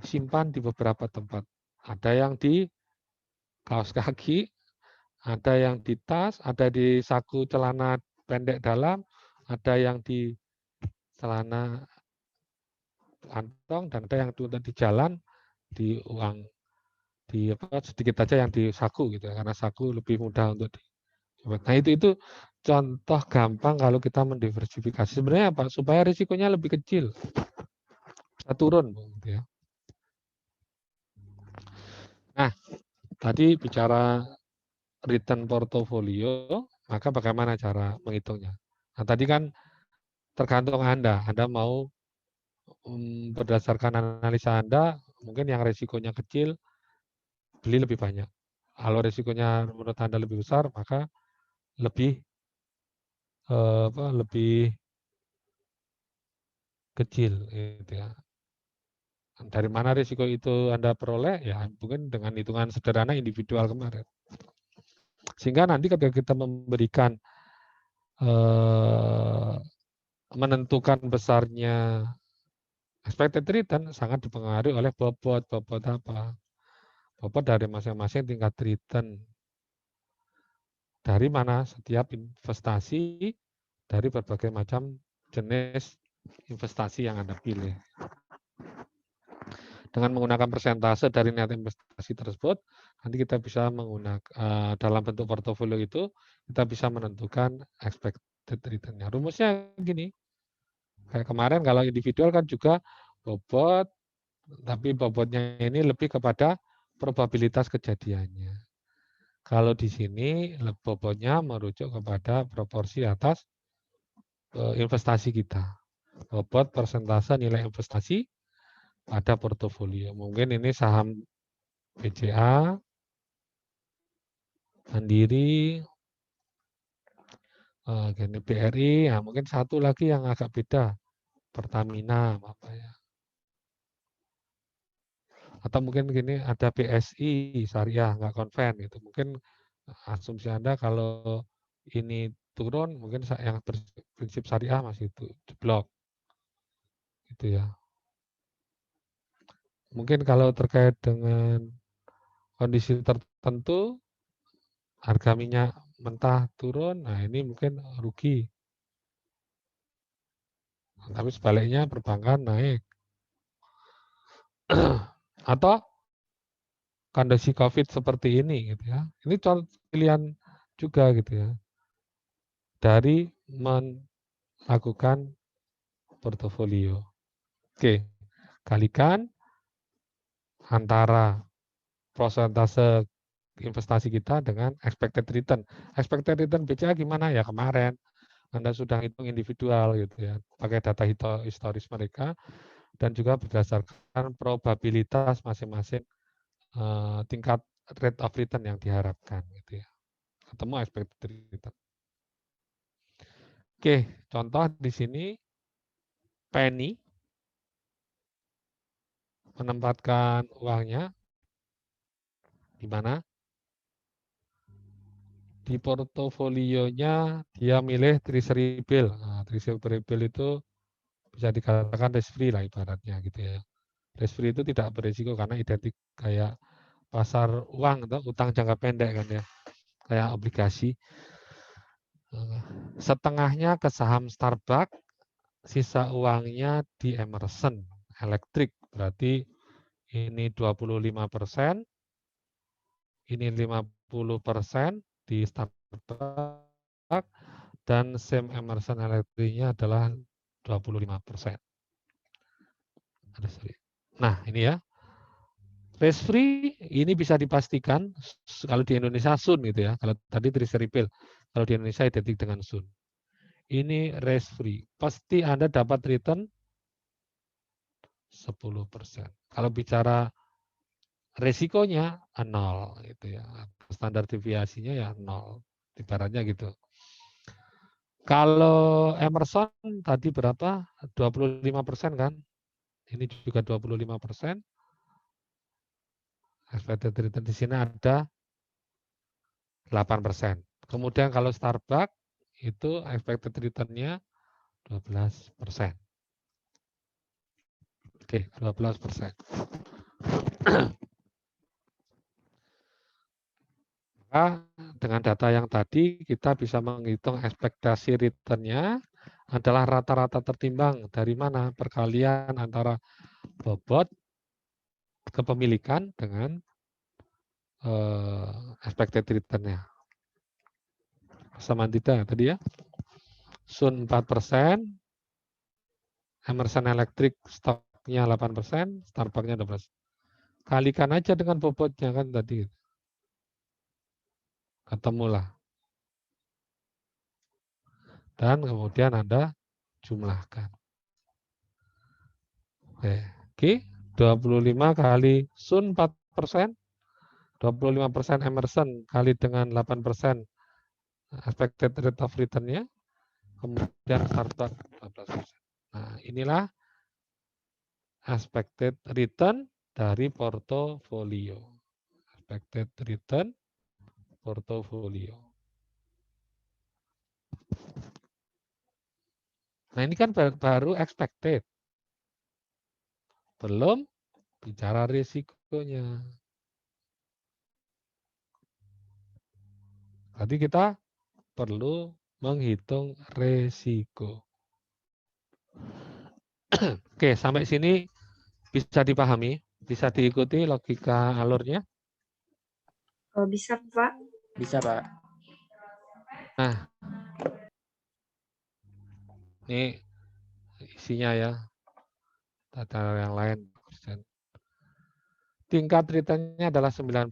simpan di beberapa tempat. Ada yang di kaos kaki, ada yang di tas, ada di saku celana pendek dalam, ada yang di celana kantong, dan ada yang di jalan, di uang, di apa sedikit aja yang di saku gitu ya, karena saku lebih mudah untuk di. Nah itu contoh gampang kalau kita mendiversifikasi. Sebenarnya apa? Supaya risikonya lebih kecil, bisa turun gitu ya. Nah, tadi bicara return portofolio, maka bagaimana cara menghitungnya? Nah, tadi kan tergantung Anda mau berdasarkan analisa Anda, mungkin yang risikonya kecil, beli lebih banyak. Kalau risikonya menurut Anda lebih besar, maka lebih lebih kecil gitu ya. Dari mana risiko itu Anda peroleh? Ya mungkin dengan hitungan sederhana individual kemarin. Sehingga nanti ketika kita memberikan menentukan besarnya expected return sangat dipengaruhi oleh bobot. Bobot apa? Bobot dari masing-masing tingkat return. Dari mana setiap investasi dari berbagai macam jenis investasi yang Anda pilih. Dengan menggunakan persentase dari net investasi tersebut, nanti kita bisa menggunakan dalam bentuk portofolio itu, kita bisa menentukan expected return-nya. Rumusnya gini, kayak kemarin kalau individual kan juga bobot, tapi bobotnya ini lebih kepada probabilitas kejadiannya. Kalau di sini bobotnya merujuk kepada proporsi atas investasi kita. Bobot persentase nilai investasi pada portofolio. Mungkin ini saham BCA, Mandiri, gini BRI, ya mungkin satu lagi yang agak beda, Pertamina, apa ya. Atau mungkin gini ada BSI, Syariah, nggak konven gitu. Mungkin asumsi Anda kalau ini turun, mungkin yang prinsip Syariah masih itu jeblok, gitu ya. Mungkin kalau terkait dengan kondisi tertentu, harga minyak mentah turun, nah ini mungkin rugi. Tapi sebaliknya perbankan naik. Atau kondisi COVID seperti ini gitu ya. Ini contoh pilihan juga gitu ya. Dari melakukan portofolio. Oke, kalikan antara persentase investasi kita dengan expected return. Expected return BCA gimana ya kemarin? Anda sudah hitung individual gitu ya, pakai data historis mereka dan juga berdasarkan probabilitas masing-masing tingkat rate of return yang diharapkan gitu ya. Ketemu expected return. Oke, contoh di sini Penny menempatkan uangnya di mana? Di portofolionya dia milih treasury bill. Nah, treasury bill itu bisa dikatakan risk free lah ibaratnya gitu ya. Risk free itu tidak berisiko karena identik kayak pasar uang atau utang jangka pendek kan ya, kayak obligasi. Setengahnya ke saham Starbucks, sisa uangnya di Emerson Electric. Berarti ini 25%, ini 50% di Starbucks, dan Sam Emerson Electric-nya adalah 25%. Nah, ini ya. Risk free ini bisa dipastikan kalau di Indonesia Sun gitu ya. Kalau tadi treasury bill, kalau di Indonesia identik dengan Sun. Ini risk free. Pasti Anda dapat return 10%. Kalau bicara resikonya 0 gitu ya. Standar deviasinya ya 0. Ibaratnya gitu. Kalau Emerson tadi berapa? 25% kan? Ini juga 25%. Expected return di sini ada 8%. Kemudian kalau Starbucks itu expected return-nya 12%. Oke, 12%. Maka dengan data yang tadi kita bisa menghitung ekspektasi return-nya adalah rata-rata tertimbang dari mana perkalian antara bobot kepemilikan dengan expected return-nya. Sama tidak tadi ya. Sun 4%, Emerson Electric stoknya 8%, Starbucks-nya 12%. Kalikan aja dengan bobotnya kan tadi. Ketemulah. Dan kemudian Anda jumlahkan. Oke, 25 kali Sun 4%, 25% Emerson kali dengan 8% expected rate of return-nya, kemudian Startup 14%. Nah, inilah expected return dari portofolio. Expected return portofolio. Nah, ini kan baru expected. Belum bicara risikonya. Berarti kita perlu menghitung risiko. Oke, sampai sini bisa dipahami? Bisa diikuti logika alurnya? Oh, bisa, Pak. Bisa, Pak. Nah, ini isinya ya. Data yang lain. Tingkat returnnya adalah 9%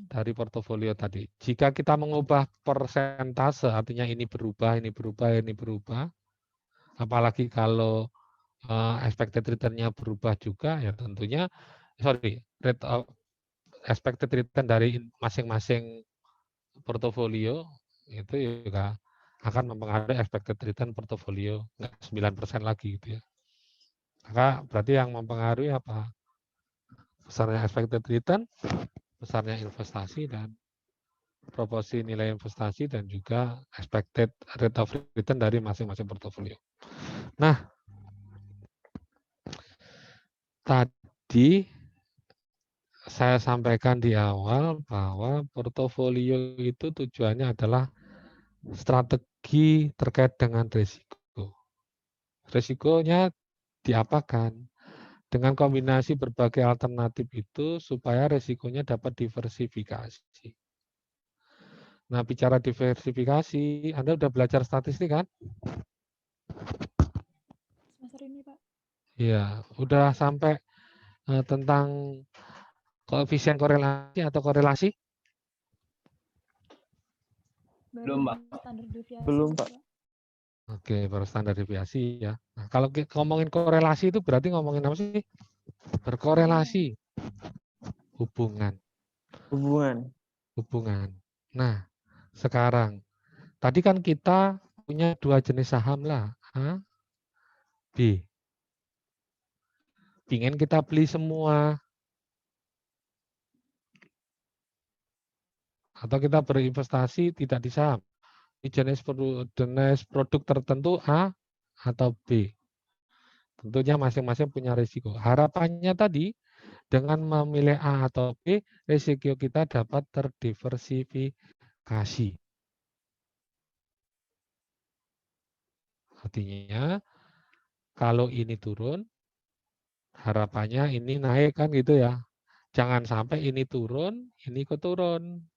dari portofolio tadi. Jika kita mengubah persentase, artinya ini berubah, ini berubah, ini berubah. Apalagi kalau expected return-nya berubah juga, ya tentunya, rate of expected return dari masing-masing portofolio itu juga akan mempengaruhi expected return portofolio, nggak 9% lagi gitu ya. Maka berarti yang mempengaruhi apa? Besarnya expected return, besarnya investasi, dan proporsi nilai investasi, dan juga expected rate of return dari masing-masing portofolio. Nah, tadi saya sampaikan di awal bahwa portofolio itu tujuannya adalah strategi terkait dengan risiko. Risikonya diapakan? Dengan kombinasi berbagai alternatif itu supaya risikonya dapat diversifikasi. Nah, bicara diversifikasi, Anda udah belajar statistik kan? Semester ini, Pak. Iya, udah sampai tentang koefisien korelasi atau korelasi? Belum, Pak. Standar deviasi. Belum, Pak. Oke, baru standar deviasi ya. Nah, kalau ngomongin korelasi itu berarti ngomongin apa sih? Berkorelasi. Hubungan. Hubungan. Nah, sekarang tadi kan kita punya dua jenis saham lah, A, B. Pingin kita beli semua. Atau kita berinvestasi tidak di saham. Ini jenis produk tertentu A atau B. Tentunya masing-masing punya risiko. Harapannya tadi, dengan memilih A atau B, risiko kita dapat terdiversifikasi. Artinya, kalau ini turun, harapannya ini naik kan gitu ya. Jangan sampai ini turun, ini ikut turun.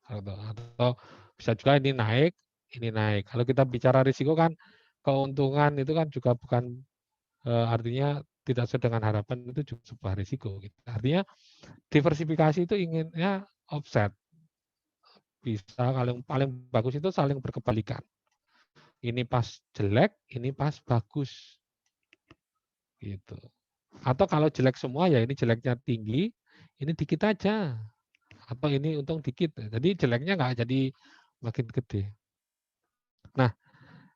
Atau bisa juga ini naik, ini naik. Kalau kita bicara risiko kan, keuntungan itu kan juga bukan artinya tidak sesuai dengan harapan, itu juga sebuah risiko. Gitu. Artinya diversifikasi itu inginnya offset. Bisa paling bagus itu saling berkebalikan. Ini pas jelek, ini pas bagus. Gitu. Atau kalau jelek semua ya ini jeleknya tinggi, ini dikit aja. Atau ini untung dikit. Jadi jeleknya nggak jadi makin gede. Nah,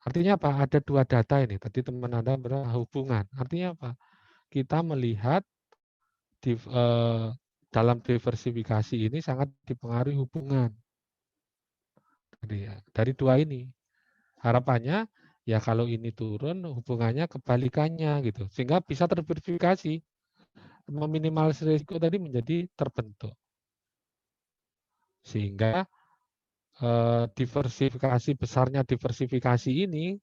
artinya apa? Ada dua data ini. Tadi teman Anda berhubungan. Artinya apa? Kita melihat dalam diversifikasi ini sangat dipengaruhi hubungan. Dari dua ini. Harapannya ya kalau ini turun hubungannya kebalikannya gitu. Sehingga bisa terverifikasi. Meminimalisir risiko tadi menjadi terbentuk. Sehingga besarnya diversifikasi ini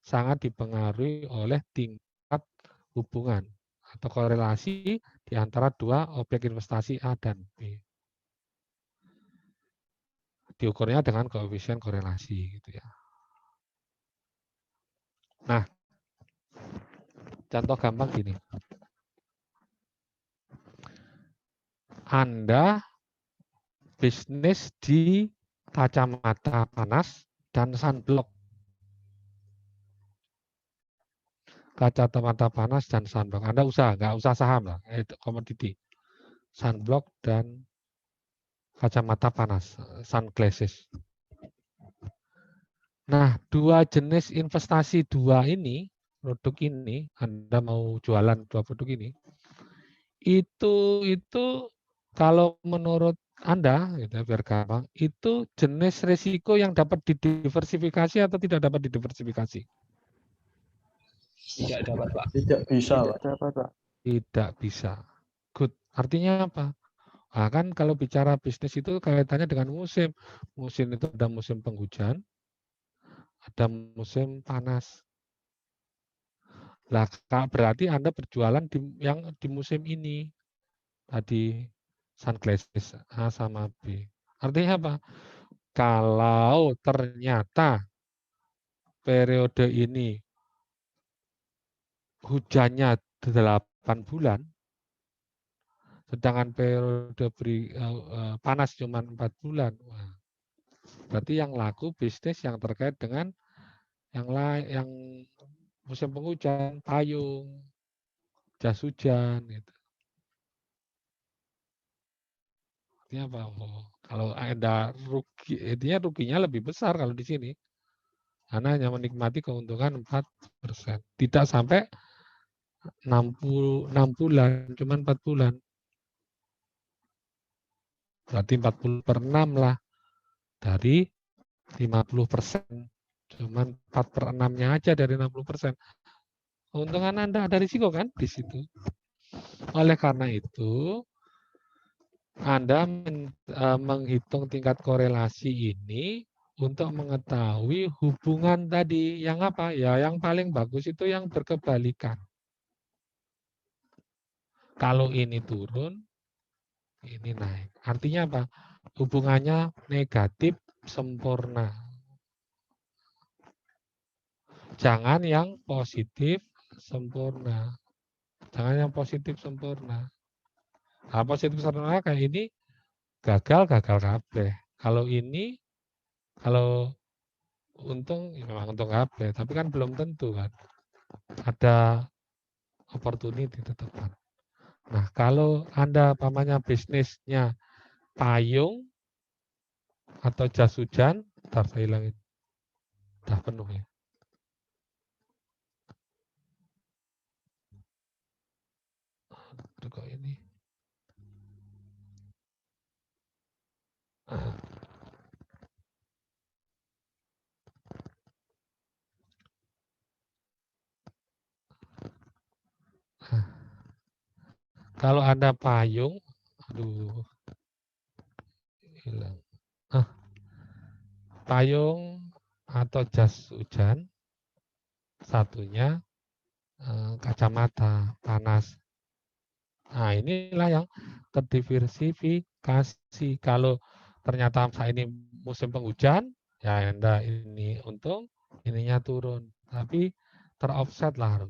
sangat dipengaruhi oleh tingkat hubungan atau korelasi di antara dua objek investasi A dan B. Diukurnya dengan koefisien korelasi gitu ya. Nah, contoh gampang gini. Anda bisnis di kacamata panas dan sunblock. Kacamata panas dan sunblock. Anda nggak usah saham lah, komoditi. Sunblock dan kacamata panas, sunglasses. Nah, dua jenis investasi dua ini produk ini, Anda mau jualan 2 produk ini, itu kalau menurut Anda, gitu ya, biar gampang, itu jenis risiko yang dapat didiversifikasi atau tidak dapat didiversifikasi? Tidak dapat, Pak. Tidak bisa, Tidak Pak. dapat, Pak. Tidak bisa. Good. Artinya apa? Nah, kan kalau bicara bisnis itu kaitannya dengan musim. Musim itu ada musim penghujan, ada musim panas. Lah, berarti Anda berjualan di musim ini. Tadi sunglasses A sama B. Artinya apa? Kalau ternyata periode ini hujannya 8 bulan, sedangkan periode panas cuma 4 bulan. Wah, berarti yang laku bisnis yang terkait dengan yang lain, yang musim penghujan, payung, jas hujan, gitu. Artinya apa? Oh, kalau Anda rugi, intinya ruginya lebih besar kalau di sini. Karena hanya menikmati keuntungan 4%. Tidak sampai 6 bulan, cuma 4 bulan. Berarti 40/6 lah. Dari 50%. Cuma 4/6-nya aja dari 60%. Keuntungan Anda ada risiko kan di situ. Oleh karena itu, Anda menghitung tingkat korelasi ini untuk mengetahui hubungan tadi yang apa? Ya, yang paling bagus itu yang berkebalikan. Kalau ini turun, ini naik. Artinya apa? Hubungannya negatif sempurna. Jangan yang positif sempurna. Jangan yang positif sempurna. Nah, positif sempurna kayak ini gagal kabeh. Kalau ini, kalau untung, ya memang untung kabeh. Tapi kan belum tentu kan. Ada opportunity tetap. Nah, kalau Anda pamannya bisnisnya payung atau jas hujan, ntar saya hilangin. Udah penuh ya. Aduh, kok ini. Kalau Anda payung, aduh, hilang. Payung atau jas hujan, satunya kacamata panas. Nah, inilah yang terdiversifikasi. Kalau ternyata saat ini musim penghujan, ya Anda ini untung, ininya turun. Tapi teroffset lah.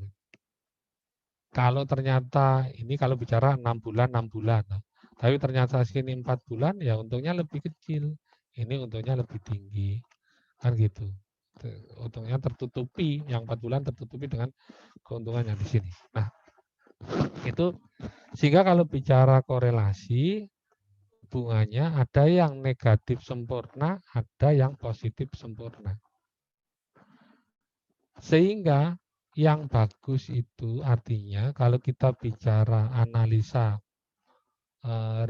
Kalau ternyata ini kalau bicara 6 bulan, 6 bulan. Tapi ternyata sini 4 bulan, ya untungnya lebih kecil. Ini untungnya lebih tinggi. Kan gitu. Untungnya tertutupi, yang 4 bulan tertutupi dengan keuntungannya di sini. Nah, itu sehingga kalau bicara korelasi, hubungannya ada yang negatif sempurna, ada yang positif sempurna. Sehingga yang bagus itu artinya kalau kita bicara analisa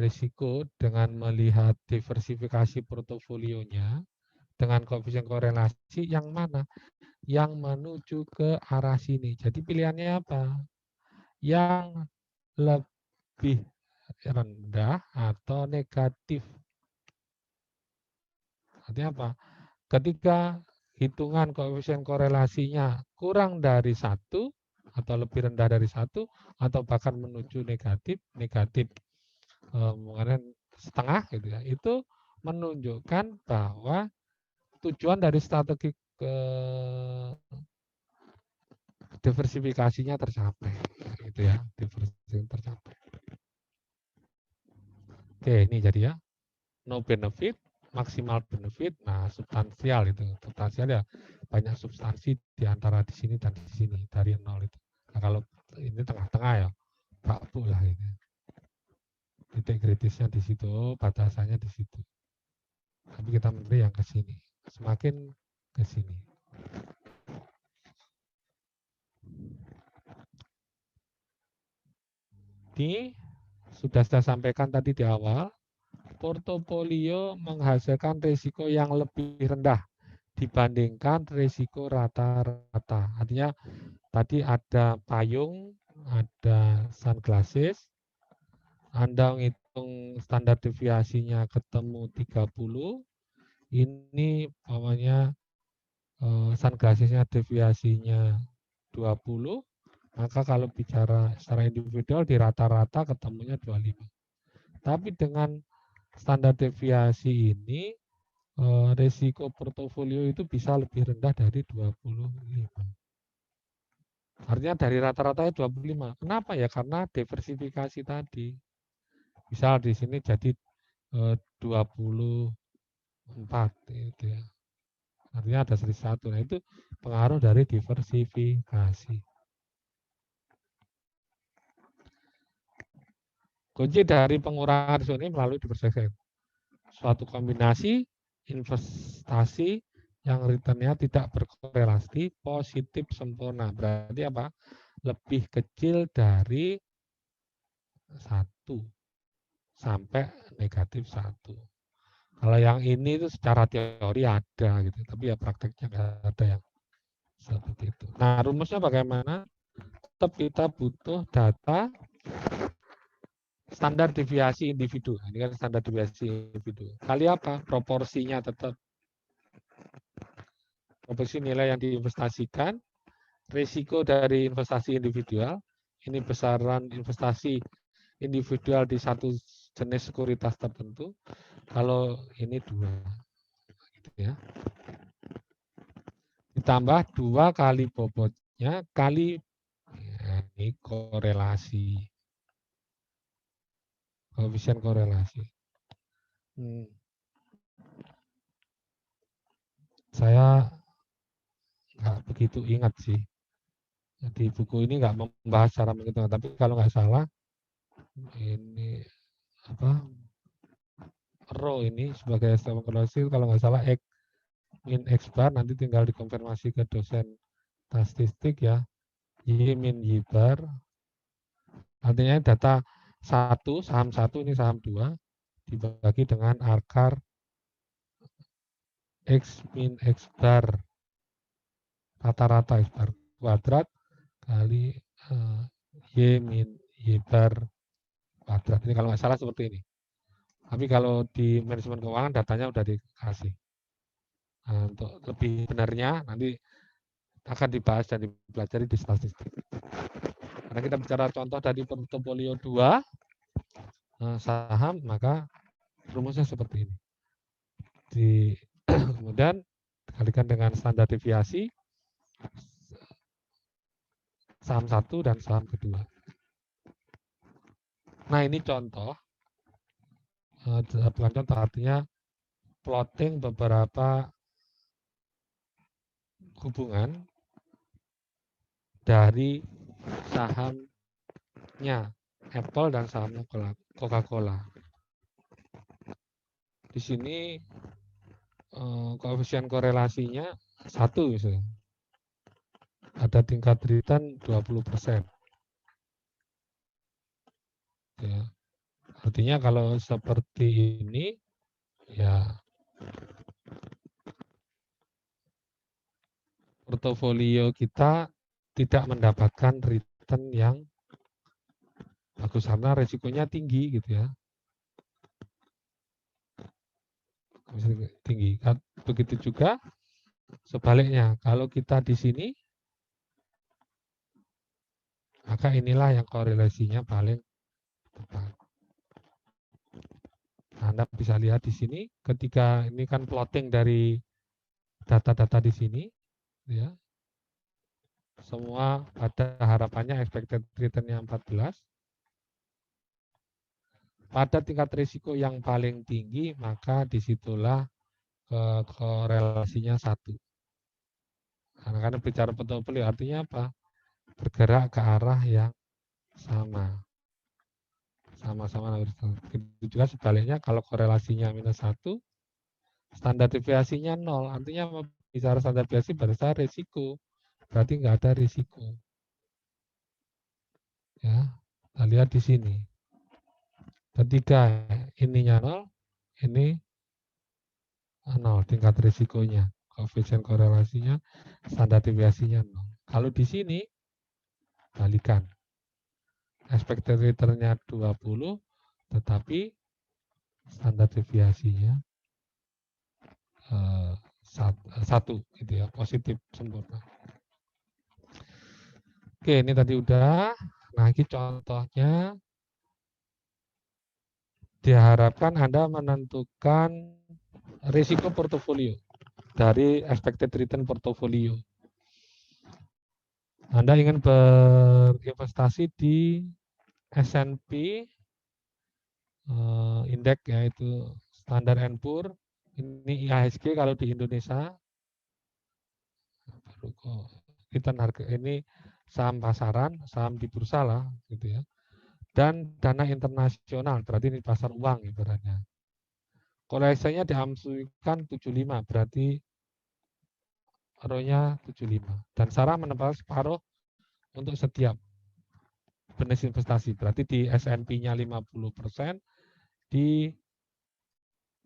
risiko dengan melihat diversifikasi portofolionya dengan koefisien korelasi yang mana? Yang menuju ke arah sini. Jadi pilihannya apa? Yang lebih rendah atau negatif. Artinya apa? Ketika hitungan koefisien korelasinya kurang dari 1 atau lebih rendah dari 1 atau bahkan menuju negatif mengenai setengah gitu ya, itu menunjukkan bahwa tujuan dari strategi diversifikasinya tercapai gitu ya, diversifikasi tercapai. Oke, ini jadi ya no benefit, maksimal benefit, nah substansial itu. Substansial ya banyak substansi di antara di sini dan di sini dari 0 itu. Nah, kalau ini tengah-tengah ya, bakbu lah ini. Titik kritisnya di situ, batasannya di situ. Tapi kita menteri yang ke sini, semakin ke sini. ini sudah saya sampaikan tadi di awal, portofolio menghasilkan risiko yang lebih rendah dibandingkan risiko rata-rata. Artinya tadi ada payung, ada sunglasses, Anda menghitung standar deviasinya ketemu 30, ini umpamanya sunglassesnya deviasinya 20, maka kalau bicara secara individual di rata-rata ketemunya 25. Tapi dengan standar deviasi ini risiko portofolio itu bisa lebih rendah dari 25. Artinya dari rata-ratanya 25. Kenapa ya? Karena diversifikasi tadi. Misal di sini jadi 24 itu ya. Artinya ada selisih 1. Nah, itu pengaruh dari diversifikasi. Kunci dari pengurangan risiko ini melalui diversifikasi. Suatu kombinasi investasi yang returnnya tidak berkorelasi positif sempurna. Berarti apa? Lebih kecil dari 1 sampai negatif 1. Kalau yang ini itu secara teori ada gitu, tapi ya prakteknya nggak ada yang seperti itu. Nah, rumusnya bagaimana? Tetap kita butuh data standar deviasi individu. Ini kan standar deviasi individu. Kali apa? Proporsinya tetap. Proporsi nilai yang diinvestasikan, risiko dari investasi individual, ini besaran investasi individual di satu jenis sekuritas tertentu, kalau ini 2. Gitu ya. Ditambah 2 kali bobotnya kali ya, ini korelasi. Koefisien korelasi. Saya nggak begitu ingat sih. Di buku ini nggak membahas cara menghitung, tapi kalau nggak salah ini apa rho ini sebagai estimasi korelasi kalau nggak salah X min X bar, nanti tinggal dikonfirmasi ke dosen statistik ya, Y min Y bar. Artinya data 1, saham 1 ini saham 2 dibagi dengan akar X min X bar rata-rata X bar kuadrat kali Y min Y bar kuadrat. Ini kalau nggak salah seperti ini. Tapi kalau di manajemen keuangan datanya udah dikasih. Nah, untuk lebih benarnya nanti akan dibahas dan dipelajari di statistik. Karena kita bicara contoh dari portofolio 2 saham, maka rumusnya seperti ini. Kemudian dikalikan dengan standar deviasi saham 1 dan saham kedua. Nah, ini contoh. Bukan contoh, artinya plotting beberapa hubungan dari sahamnya Apple dan sahamnya Coca-Cola. Di sini koefisien korelasinya 1 misalnya. Ada tingkat return 20%. Ya. Artinya kalau seperti ini ya portofolio kita tidak mendapatkan return yang bagus karena resikonya tinggi gitu ya. Tinggi. Begitu juga sebaliknya, kalau kita di sini maka inilah yang korelasinya paling tepat. Anda bisa lihat di sini ketika ini kan plotting dari data-data di sini ya. Semua pada harapannya expected return-nya 14. Pada tingkat risiko yang paling tinggi, maka disitulah korelasinya 1. Karena bicara portofolio artinya apa? Bergerak ke arah yang sama. Sama-sama. Begitu juga sebaliknya kalau korelasinya -1, standar deviasinya 0. Artinya bicara standar deviasi pada saat risiko. Berarti nggak ada risiko. Ya. Kita lihat di sini. Ketika ininya 0, ini 0 tingkat risikonya. Koefisien korelasinya, standar deviasinya 0. Kalau di sini, balikan. Expected return-nya 20, tetapi standar deviasinya 1 gitu ya, positif sempurna. Oke, ini tadi udah. Nah, ini contohnya. Diharapkan Anda menentukan risiko portofolio dari expected return portofolio. Anda ingin berinvestasi di S&P indeks, yaitu Standard & Poor, ini IHSG kalau di Indonesia. Return harga ini saham pasaran, saham di bursa lah gitu ya. Dan dana internasional, berarti ini pasar uang ibaratnya. Korelasinya diasumsikan 75, berarti ROE-nya 75. Dan Sarah menempatkan separuh untuk setiap jenis investasi. Berarti di S&P-nya 50%, di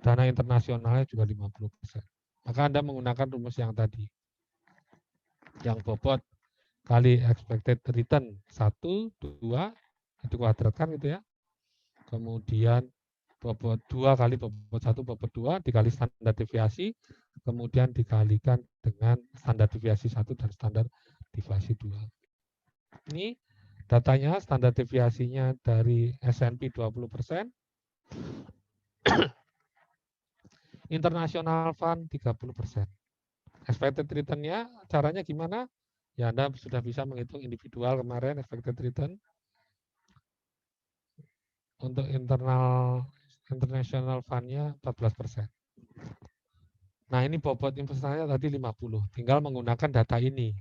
dana internasionalnya juga 50%. Maka Anda menggunakan rumus yang tadi. Yang bobot kali expected return 1, 2, itu kuadratkan gitu ya. Kemudian bobot 2 kali bobot 1, bobot 2 dikali standar deviasi, kemudian dikalikan dengan standar deviasi 1 dan standar deviasi 2. Ini datanya, standar deviasinya dari S&P 20%, international fund 30%. Expected return-nya caranya gimana? Ya, Anda sudah bisa menghitung individual kemarin expected return. Untuk international fund-nya 14%. Nah, ini bobot investasinya tadi 50. Tinggal menggunakan data ini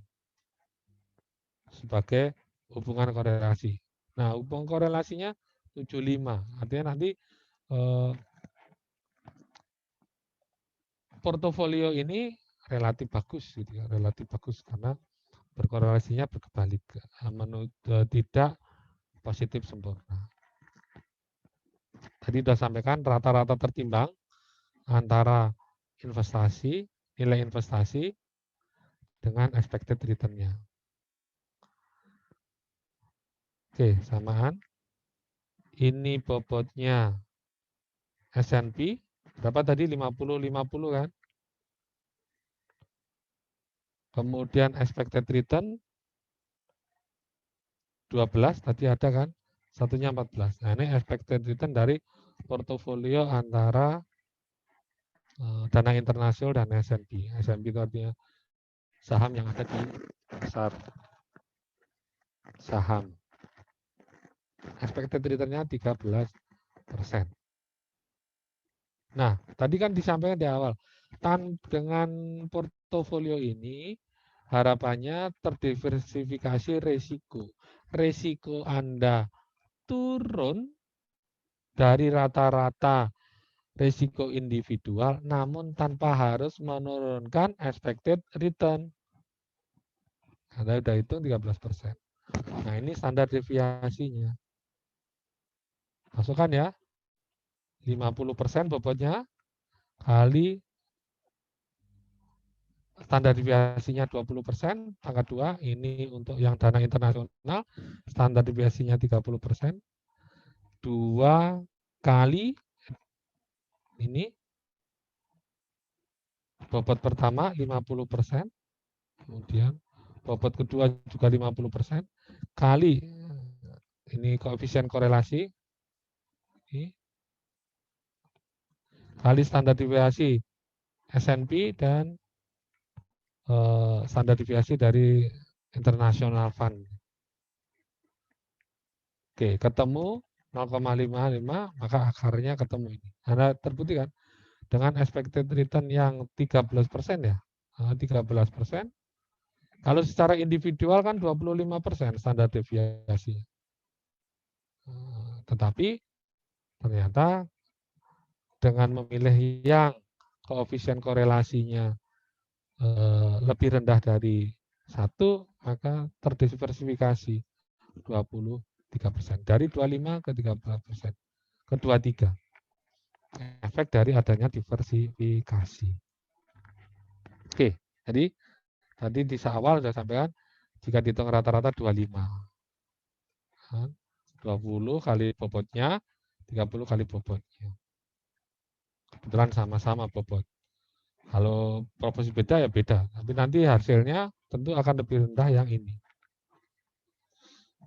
sebagai hubungan korelasi. Nah, hubungan korelasinya 75. Artinya nanti portofolio ini relatif bagus gitu ya, relatif bagus karena berkorelasinya berkebalik, tidak positif sempurna. Tadi sudah sampaikan rata-rata tertimbang antara investasi, nilai investasi dengan expected return-nya. Oke, samaan. Ini bobotnya S&P berapa tadi? 50 kan? Kemudian expected return 12 tadi ada kan? Satunya 14. Nah, ini expected return dari portofolio antara dana internasional dan S&P. S&P itu artinya saham yang ada di pasar saham. Expected return-nya 13%. Nah, tadi kan disampaikan di awal, dengan portofolio ini harapannya terdiversifikasi risiko. Risiko Anda turun dari rata-rata risiko individual, namun tanpa harus menurunkan expected return. Anda sudah hitung 13%. Nah, ini standar deviasinya. Masukkan ya. 50% bobotnya kali standar deviasinya 20%, pangkat 2, ini untuk yang dana internasional, standar deviasinya 30%, 2 kali ini bobot pertama 50%, kemudian bobot kedua juga 50%, kali ini koefisien korelasi, ini, kali standar deviasi S&P dan standar deviasi dari international fund. Oke, ketemu 0,55, maka akarnya ketemu ini. Anda terbukti kan? Dengan expected return yang 13% ya, 13%. Kalau secara individual kan 25% standar deviasi. Tetapi ternyata dengan memilih yang koefisien korelasinya lebih rendah dari 1, maka terdiversifikasi 20%. 3%. Dari 25 ke 13%. Ke 23. Efek dari adanya diversifikasi. Oke, jadi tadi di awal sudah sampaikan, jika dihitung rata-rata 25. 20 kali bobotnya, 30 kali bobotnya. Kebetulan sama-sama bobot. Kalau proporsi beda ya beda, tapi nanti hasilnya tentu akan lebih rendah yang ini.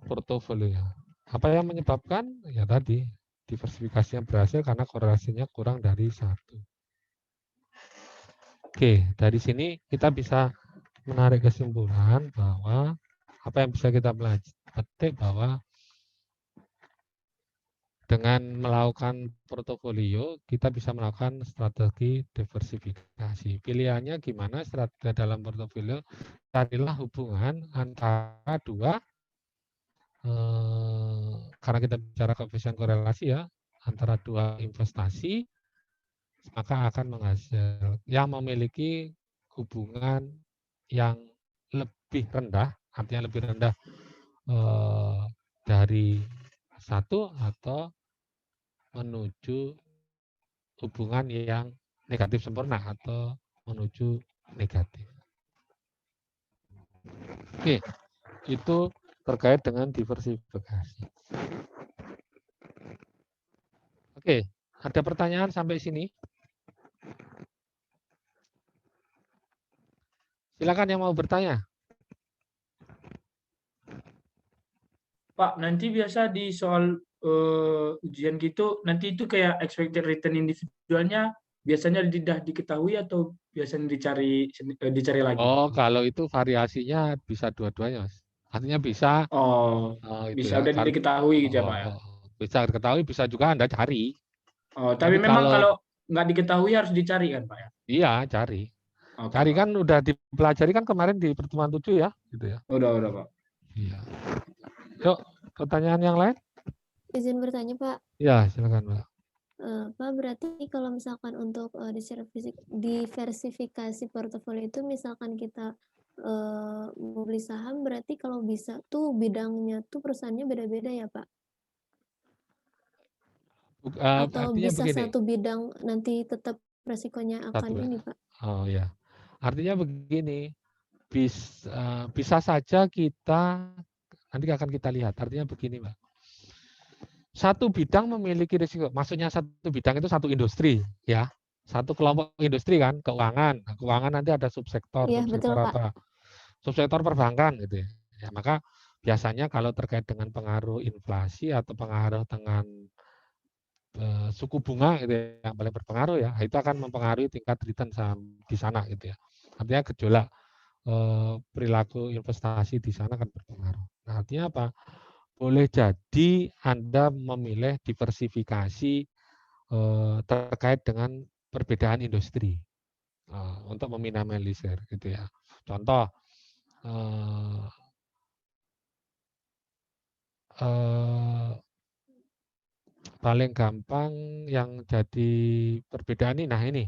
Portofolio. Apa yang menyebabkan? Ya tadi, diversifikasinya berhasil karena korelasinya kurang dari 1. Oke, dari sini kita bisa menarik kesimpulan bahwa apa yang bisa kita petik bahwa dengan melakukan portofolio, kita bisa melakukan strategi diversifikasi. Pilihannya gimana? Strategi dalam portofolio, carilah hubungan antara dua, karena kita bicara koefisien korelasi ya, antara dua investasi, maka akan menghasilkan yang memiliki hubungan yang lebih rendah, artinya lebih rendah dari 1 atau menuju hubungan yang negatif sempurna atau menuju negatif. Oke, itu terkait dengan diversifikasi. Oke, ada pertanyaan sampai sini? Silakan yang mau bertanya. Pak, nanti biasa di soal ujian gitu, nanti itu kayak expected return individualnya biasanya tidak diketahui atau biasanya dicari lagi? Oh, kalau itu variasinya bisa dua-duanya, Mas. Artinya bisa Oh, itu bisa ya. udah diketahui gitu ya, Pak ya? Bisa diketahui, bisa juga Anda cari. Oh, Tapi tapi memang kalau nggak diketahui harus dicari kan, Pak ya? Iya, cari. Oke, Cari Pak. kan udah dipelajari kan kemarin di pertemuan 7 ya, gitu ya. Udah, Pak. Iya. Yuk, pertanyaan yang lain? Izin bertanya, Pak. Ya, silakan, Mbak. Pak, berarti kalau misalkan untuk diversifikasi portofolio itu misalkan kita mau beli saham, berarti kalau bisa tuh bidangnya tuh perusahaannya beda-beda ya, Pak? Atau Artinya bisa begini. satu bidang nanti tetap resikonya akan ini, Pak? Oh ya, artinya begini, bisa saja kita, nanti akan kita lihat, artinya begini Mbak. Satu bidang memiliki risiko, maksudnya satu bidang itu satu industri, ya. Satu kelompok industri kan, keuangan. Nah, keuangan nanti ada subsektor, Iya, betul, Pak. apa? Subsektor perbankan gitu ya. Ya, maka biasanya kalau terkait dengan pengaruh inflasi atau pengaruh dengan suku bunga gitu ya, yang paling berpengaruh ya, itu akan mempengaruhi tingkat return saham di sana gitu ya. Artinya gejolak perilaku investasi di sana akan berpengaruh. Nah, artinya apa? Boleh jadi Anda memilih diversifikasi terkait dengan perbedaan industri untuk meminimalisir gitu ya. Contoh paling gampang yang jadi perbedaan ini, nah ini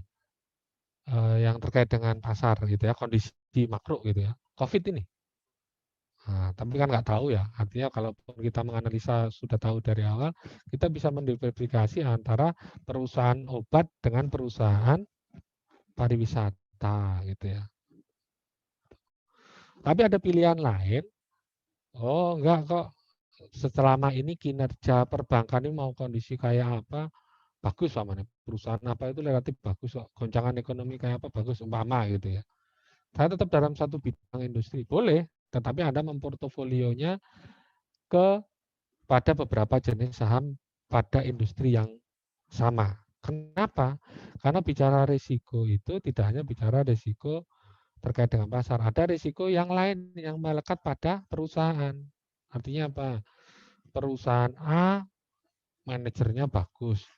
yang terkait dengan pasar gitu ya, kondisi makro gitu ya, COVID ini. Nah, tapi kan nggak tahu ya, artinya kalau kita menganalisa sudah tahu dari awal, kita bisa mendiversifikasi antara perusahaan obat dengan perusahaan pariwisata gitu ya. Tapi ada pilihan lain, oh enggak kok, selama ini kinerja perbankan ini mau kondisi kayak apa, bagus sama nih, perusahaan apa itu relatif bagus kok, goncangan ekonomi kayak apa bagus, umpama gitu ya. Saya tetap dalam satu bidang industri, boleh, tetapi Anda memportofolionya pada beberapa jenis saham pada industri yang sama. Kenapa? Karena bicara risiko itu tidak hanya bicara risiko terkait dengan pasar, ada risiko yang lain yang melekat pada perusahaan. Artinya apa? Perusahaan A manajernya bagus,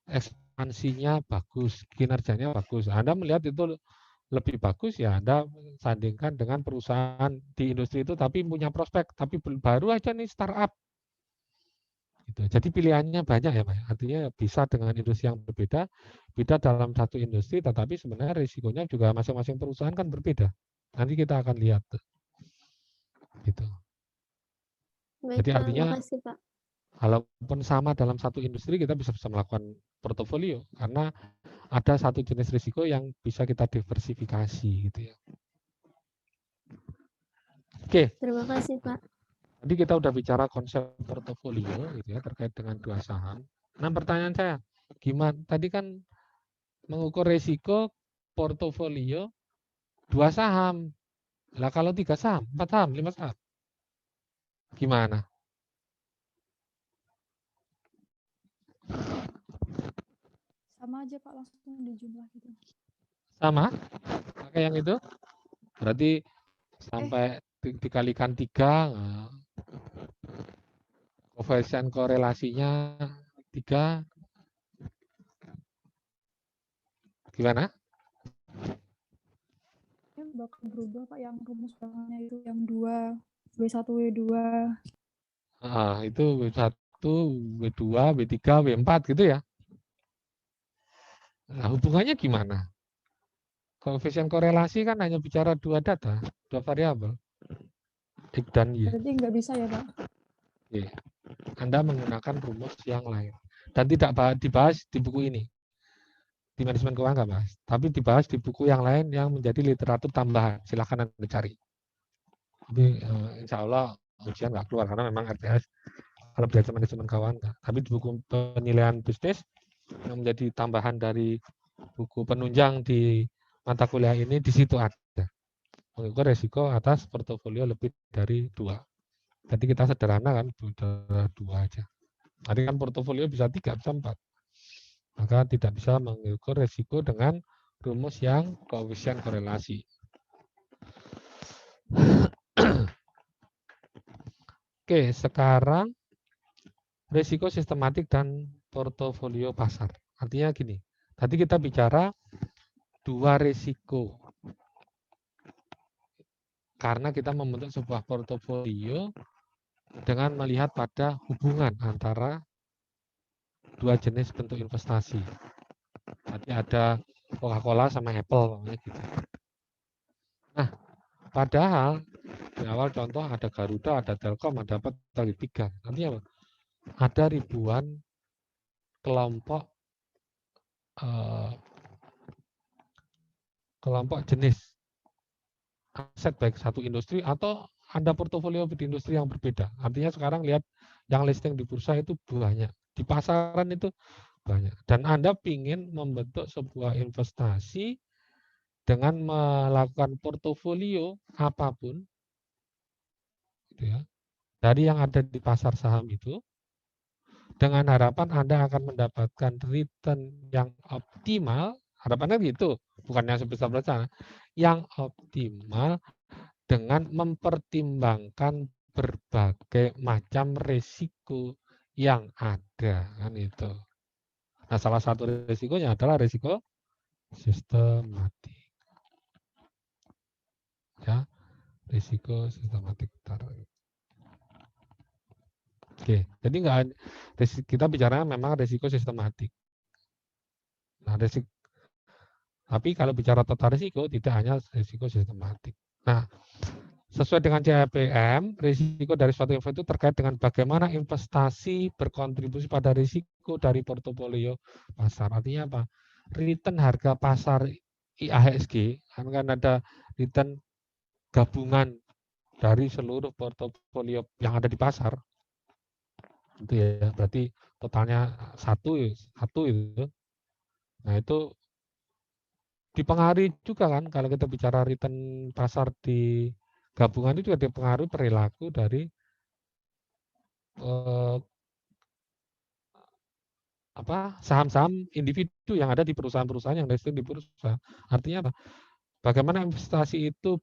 ekspansinya bagus, kinerjanya bagus. Anda melihat itu lebih bagus ya Anda sandingkan dengan perusahaan di industri itu tapi punya prospek, tapi baru aja nih startup. Gitu. Jadi pilihannya banyak ya Pak. Artinya bisa dengan industri yang berbeda, beda dalam satu industri, tetapi sebenarnya risikonya juga masing-masing perusahaan kan berbeda. Nanti kita akan lihat. Gitu. Baik, Jadi Pak. artinya Makasih, Pak. walaupun sama dalam satu industri kita bisa melakukan portofolio karena ada satu jenis risiko yang bisa kita diversifikasi gitu ya. Oke, Terima kasih, Pak. tadi kita udah bicara konsep portofolio gitu ya terkait dengan 2 saham. Nah, pertanyaan saya, gimana tadi kan mengukur risiko portofolio 2 saham. Lah kalau 3 saham, 4 saham, 5 saham. Gimana? Sama aja Pak, langsung dijumlah gitu. Sama? Pakai yang itu? Berarti sampai dikalikan 3, koefisien korelasinya 3. Gimana? Ya bakal berubah Pak, yang rumus belakangnya itu yang 2, W1, W2. Itu W1, W2, W3, W4 gitu ya. Nah, hubungannya gimana? Koefisien korelasi kan hanya bicara 2 data, 2 variabel, X dan Y. Berarti nggak bisa ya Pak? Oke. Anda menggunakan rumus yang lain. Dan tidak dibahas di buku ini. Di manajemen keuangan nggak bahas. Tapi dibahas di buku yang lain yang menjadi literatur tambahan. Silahkan Anda cari. Tapi insya Allah ujian nggak keluar karena memang RTS kalau belajar manajemen keuangan nggak. Tapi di buku penilaian bisnis yang menjadi tambahan dari buku penunjang di mata kuliah ini di situ ada. Mengukur resiko atas portofolio lebih dari 2. Jadi kita sederhana kan, 2 aja. Tadi kan portofolio bisa 3, bisa 4. Maka tidak bisa mengukur resiko dengan rumus yang koefisien korelasi. Oke, sekarang resiko sistematik dan portofolio pasar. Artinya gini, tadi kita bicara 2 resiko. Karena kita membentuk sebuah portofolio dengan melihat pada hubungan antara 2 jenis bentuk investasi. Tadi ada Coca-Cola sama Apple. Gitu. Nah, padahal di awal contoh ada Garuda, ada Telkom, ada apa, tadi 3. Nanti apa? Ada ribuan kelompok jenis aset baik satu industri atau ada portofolio di industri yang berbeda. Artinya sekarang lihat yang listing di bursa itu banyak, di pasaran itu banyak. Dan Anda ingin membentuk sebuah investasi dengan melakukan portofolio apapun, gitu ya, dari yang ada di pasar saham itu, dengan harapan Anda akan mendapatkan return yang optimal. Harapannya gitu, bukan yang sebesar-besar, yang optimal dengan mempertimbangkan berbagai macam risiko yang ada, kan itu. Nah, salah satu risikonya adalah risiko sistematik. Ya, risiko sistematik. Oke, jadi kita bicara memang risiko sistematik. Nah, tapi kalau bicara total risiko tidak hanya risiko sistematik. Nah, sesuai dengan CAPM, risiko dari suatu investasi itu terkait dengan bagaimana investasi berkontribusi pada risiko dari portofolio pasar. Artinya apa? Return harga pasar IAHSG, kan ada return gabungan dari seluruh portofolio yang ada di pasar. Itu ya, berarti totalnya satu itu. Nah, itu dipengaruhi juga kan kalau kita bicara return pasar di gabungan itu juga dipengaruhi perilaku dari saham-saham individu yang ada di perusahaan-perusahaan yang listing di bursa. Artinya apa? Bagaimana investasi itu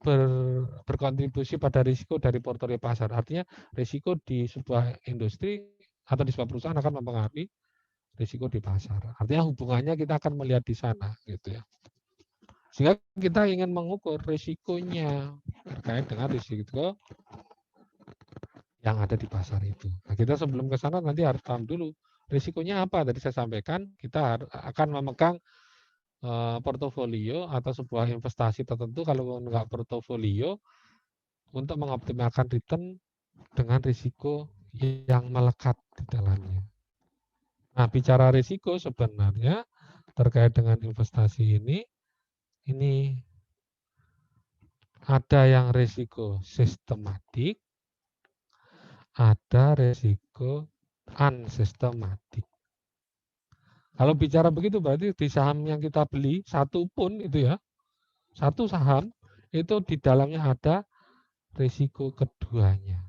berkontribusi pada risiko dari portofolio pasar. Artinya risiko di sebuah industri atau di sebuah perusahaan akan mempengaruhi risiko di pasar. Artinya hubungannya kita akan melihat di sana, gitu ya. Sehingga kita ingin mengukur risikonya terkait dengan risiko yang ada di pasar itu. Nah, kita sebelum ke sana nanti harus paham dulu risikonya apa. Tadi saya sampaikan kita akan memegang portofolio atau sebuah investasi tertentu kalau enggak portofolio untuk mengoptimalkan return dengan risiko yang melekat di dalamnya. Nah, bicara risiko sebenarnya terkait dengan investasi ini ada yang risiko sistematik, ada risiko unsistematik. Kalau bicara begitu berarti di saham yang kita beli satu pun itu ya, satu saham itu di dalamnya ada risiko keduanya.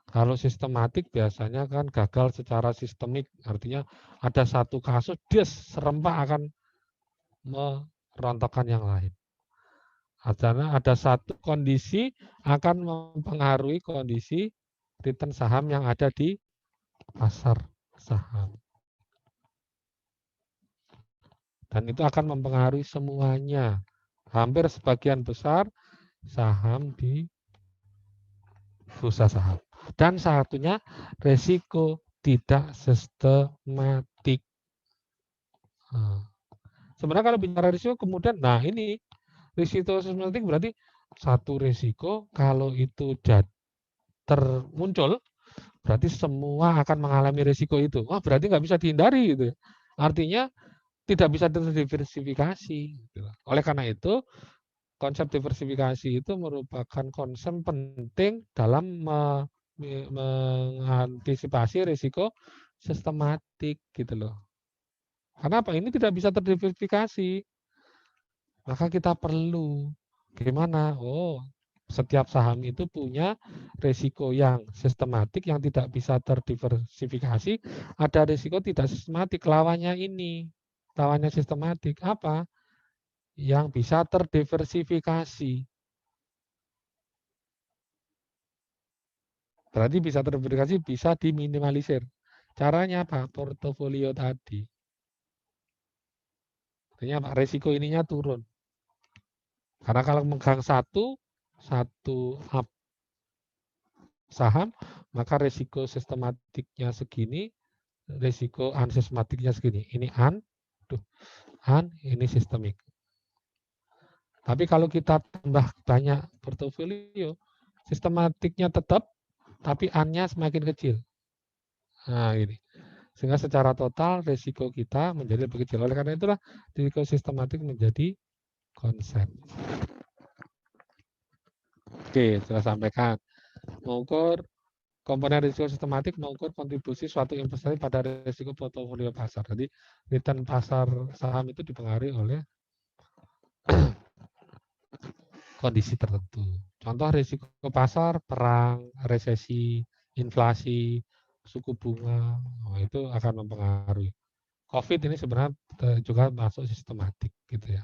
Kalau sistematik biasanya kan gagal secara sistemik, artinya ada satu kasus, serempak akan merontokkan yang lain. Karena ada satu kondisi akan mempengaruhi kondisi return saham yang ada di pasar saham. Dan itu akan mempengaruhi semuanya. Hampir sebagian besar saham di bursa saham. Dan satunya resiko tidak sistematik. Sebenarnya kalau bicara risiko kemudian, nah ini risiko sistematik berarti satu risiko kalau itu termuncul, berarti semua akan mengalami risiko itu. Wah, berarti nggak bisa dihindari gitu. Artinya tidak bisa terdiversifikasi. Gitu. Oleh karena itu, konsep diversifikasi itu merupakan konsep penting dalam mengantisipasi risiko sistematik gitu loh. Karena apa? Ini tidak bisa terdiversifikasi. Maka kita perlu gimana? Oh, setiap saham itu punya risiko yang sistematik yang tidak bisa terdiversifikasi. Ada risiko tidak sistematik. Lawannya ini, lawannya sistematik apa? Yang bisa terdiversifikasi. Berarti bisa terdiversifikasi, bisa diminimalisir. Caranya apa? Portofolio tadi. Artinya apa? Risiko ininya turun. Karena kalau megang satu saham, maka risiko sistematiknya segini, risiko unsistematiknya segini. Ini ini sistemik. Tapi kalau kita tambah banyak portofolio, sistematiknya tetap, tapi an-nya semakin kecil. Nah, ini. Sehingga secara total risiko kita menjadi lebih kecil. Oleh karena itulah risiko sistematik menjadi konsep. Oke, sudah sampaikan. Mengukur komponen risiko sistematik, mengukur kontribusi suatu investasi pada risiko portofolio pasar. Jadi return pasar saham itu dipengaruhi oleh kondisi tertentu. Contoh risiko pasar, perang, resesi, inflasi, suku bunga, itu akan mempengaruhi. COVID ini sebenarnya juga masuk sistematik gitu ya.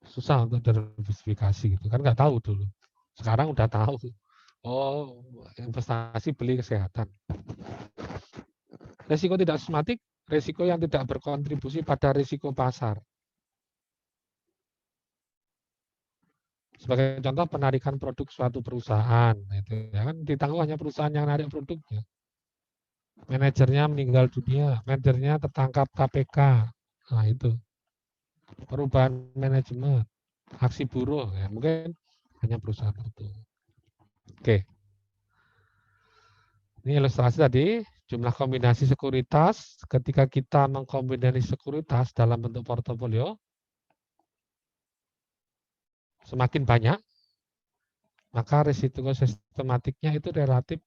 Susah untuk diversifikasi gitu kan, nggak tahu dulu. Sekarang udah tahu. Oh, investasi beli kesehatan. Risiko tidak sistematik, risiko yang tidak berkontribusi pada risiko pasar. Sebagai contoh penarikan produk suatu perusahaan, itu ya kan ditanggung hanya perusahaan yang narik produknya. Manajernya meninggal dunia, manajernya tertangkap KPK. Nah, itu. Perubahan manajemen, aksi buruh ya, mungkin hanya perusahaan itu. Oke. Ini ilustrasi tadi, jumlah kombinasi sekuritas ketika kita mengkombinasi sekuritas dalam bentuk portofolio semakin banyak, maka risiko sistematiknya itu relatif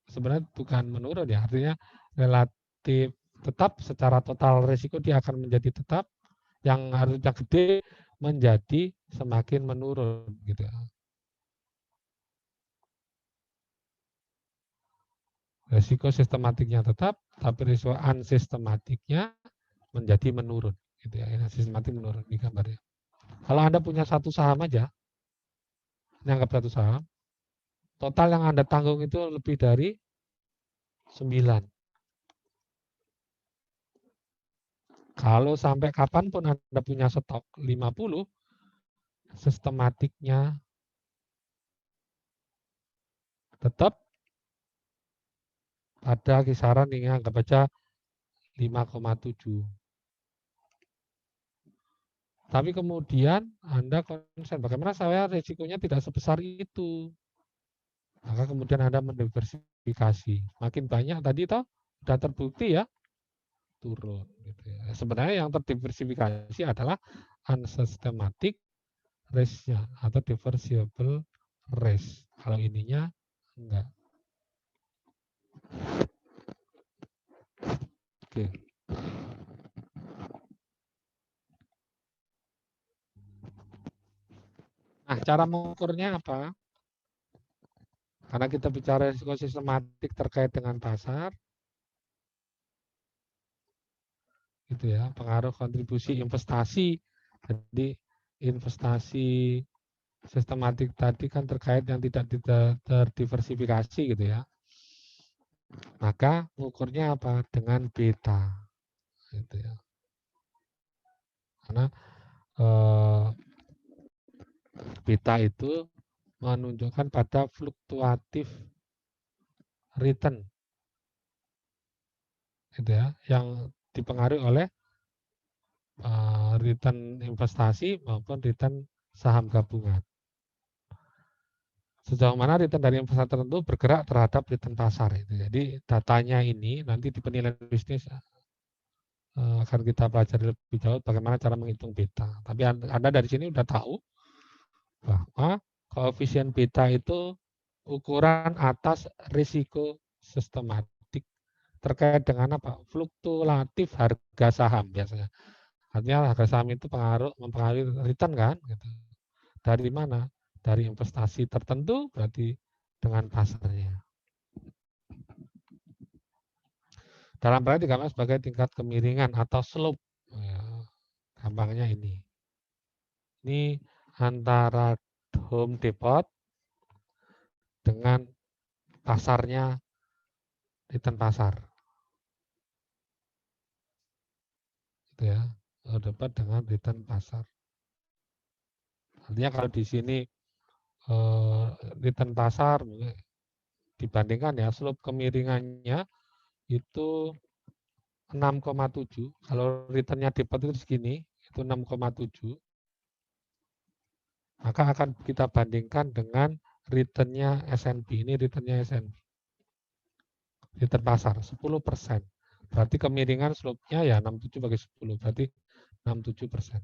sebenarnya bukan menurun ya, artinya relatif tetap secara total risiko dia akan menjadi tetap, yang harusnya gede menjadi semakin menurun gitu. Risiko sistematiknya tetap, tapi risiko unsistematiknya menjadi menurun gitu ya. Sistematik menurun di gambarnya. Kalau Anda punya satu saham aja, ini anggap satu saham, total yang Anda tanggung itu lebih dari 9. Kalau sampai kapanpun Anda punya stok 50, sistematiknya tetap pada kisaran ini anggap aja 5,7. Tapi kemudian Anda konsen, bagaimana saya risikonya tidak sebesar itu. Maka kemudian Anda mendiversifikasi. Makin banyak tadi toh sudah terbukti ya turun. Gitu ya. Sebenarnya yang terdiversifikasi adalah unsystematic race-nya atau diversible race. Kalau ininya enggak. Oke. Nah, cara mengukurnya apa? Karena kita bicara risiko sistematik terkait dengan pasar, gitu ya, pengaruh kontribusi investasi. Jadi investasi sistematik tadi kan terkait yang tidak terdiversifikasi gitu ya. Maka mengukurnya apa? Dengan beta, gitu ya. Karena beta itu menunjukkan pada fluktuatif return, gitu ya, yang dipengaruhi oleh return investasi maupun return saham gabungan. Sejauh mana return dari investasi tertentu bergerak terhadap return pasar. Itu. Jadi datanya ini nanti di penilaian bisnis akan kita pelajari lebih jauh bagaimana cara menghitung beta. Tapi Anda dari sini sudah tahu bahwa koefisien beta itu ukuran atas risiko sistematik terkait dengan apa? Fluktuatif harga saham biasanya. Artinya harga saham itu mempengaruhi return kan? Gitu. Dari mana? Dari investasi tertentu berarti dengan pasarnya. Dalam bracket digambarkan sebagai tingkat kemiringan atau slope. Ya, gampangnya ini. Ini antara Home Depot dengan pasarnya return pasar. Gitu ya. Home Depot dengan return pasar. Artinya kalau di sini return pasar dibandingkan ya slope kemiringannya itu 6,7. Kalau returnnya depot itu segini, itu 6,7. Maka akan kita bandingkan dengan returnnya S&P. Ini returnnya S&P. Return pasar 10%. Berarti kemiringan slope-nya ya 67 bagi 10. Berarti 67%.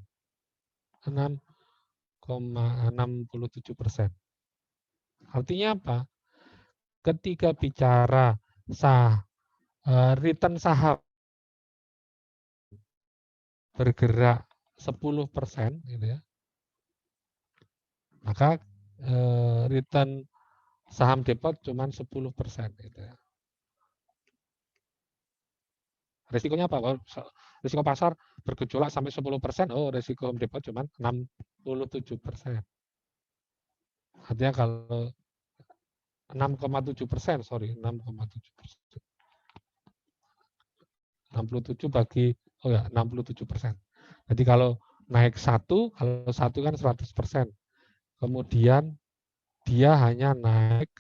6,67%. Artinya apa? Ketika bicara return saham bergerak 10% gitu ya. Maka return saham depot cuma 10% gitu ya. Risikonya apa? Risiko pasar bergejolak sampai 10%, oh risiko home depot cuma 67%. Artinya kalau 6,7%, sorry, 6,7%. 67 bagi, 67%. Jadi kalau naik 1, kalau 1 kan 100%. Kemudian dia hanya naik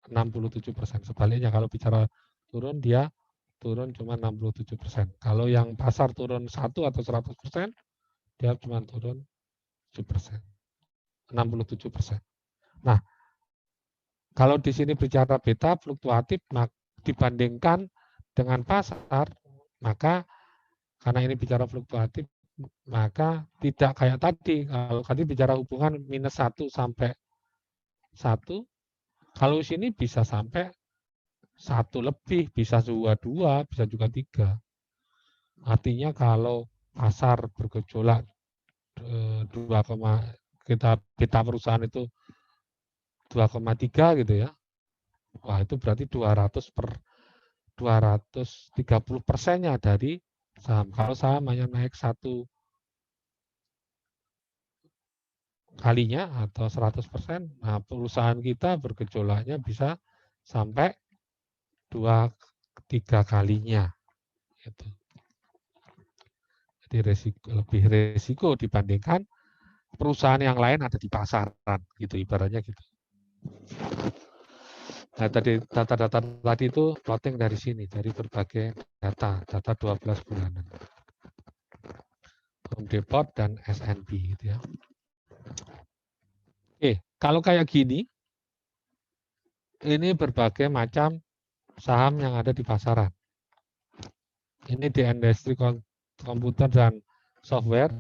67%. Sebaliknya kalau bicara turun, dia turun cuma 67%. Kalau yang pasar turun 1 atau 100%, dia cuma turun 7%. 67%. Nah, kalau di sini bicara beta fluktuatif dibandingkan dengan pasar, maka karena ini bicara fluktuatif, maka tidak kayak tadi. Kalau tadi bicara hubungan minus 1 sampai 1, kalau sini bisa sampai 1 lebih, bisa 2, bisa juga 3. Artinya kalau pasar bergejolak 2, kita perusahaan itu 2,3 gitu ya. Wah, itu berarti 230%-nya dari saham. Kalau saham hanya naik 1 kalinya atau 100%, nah perusahaan kita bergejolaknya bisa sampai 2-3 kalinya. Gitu. Jadi lebih resiko dibandingkan perusahaan yang lain ada di pasaran, gitu ibaratnya gitu. Nah, tadi data-data tadi itu plotting dari sini, dari berbagai data 12 bulanan. Home Depot dan S&P gitu ya. Oke, kalau kayak gini, ini berbagai macam saham yang ada di pasaran. Ini di industri komputer dan software,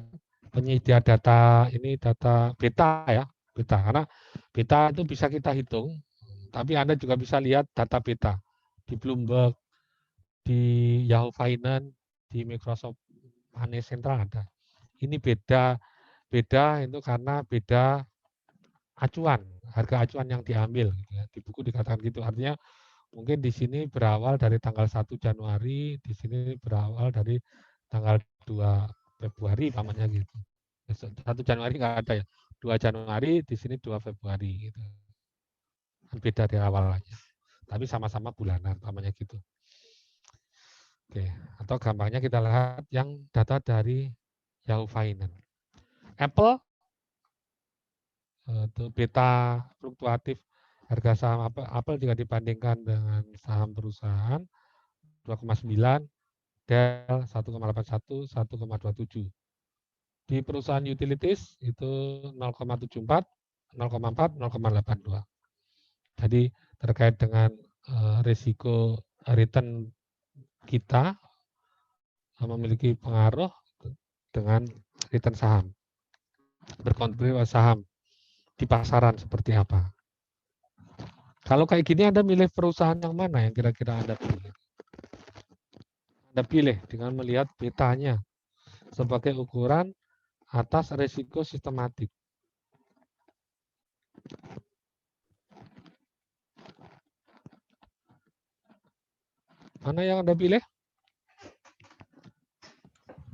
penyedia data, ini data beta ya, beta. Karena beta itu bisa kita hitung, tapi Anda juga bisa lihat data beta di Bloomberg, di Yahoo Finance, di Microsoft Money Central ada. Ini beda itu karena beda acuan, harga acuan yang diambil. Di buku dikatakan gitu. Artinya mungkin di sini berawal dari tanggal 1 Januari, di sini berawal dari tanggal 2 Februari, namanya gitu. 1 Januari nggak ada ya. 2 Januari, di sini 2 Februari gitu. Beda dari awalnya. Tapi sama-sama bulanan, namanya gitu. Oke, atau gampangnya kita lihat yang data dari Yahoo Finance. Apple itu beta fluktuatif harga saham Apple jika dibandingkan dengan saham perusahaan 2,9, Dell 1,81, 1,27. Di perusahaan utilities itu 0,74, 0,4, 0,82. Jadi terkait dengan risiko return kita memiliki pengaruh dengan return saham. Berkontribusi saham di pasaran seperti apa. Kalau kayak gini Anda milih perusahaan yang mana yang kira-kira Anda pilih? Anda pilih dengan melihat betanya sebagai ukuran atas risiko sistematik. Mana yang Anda pilih?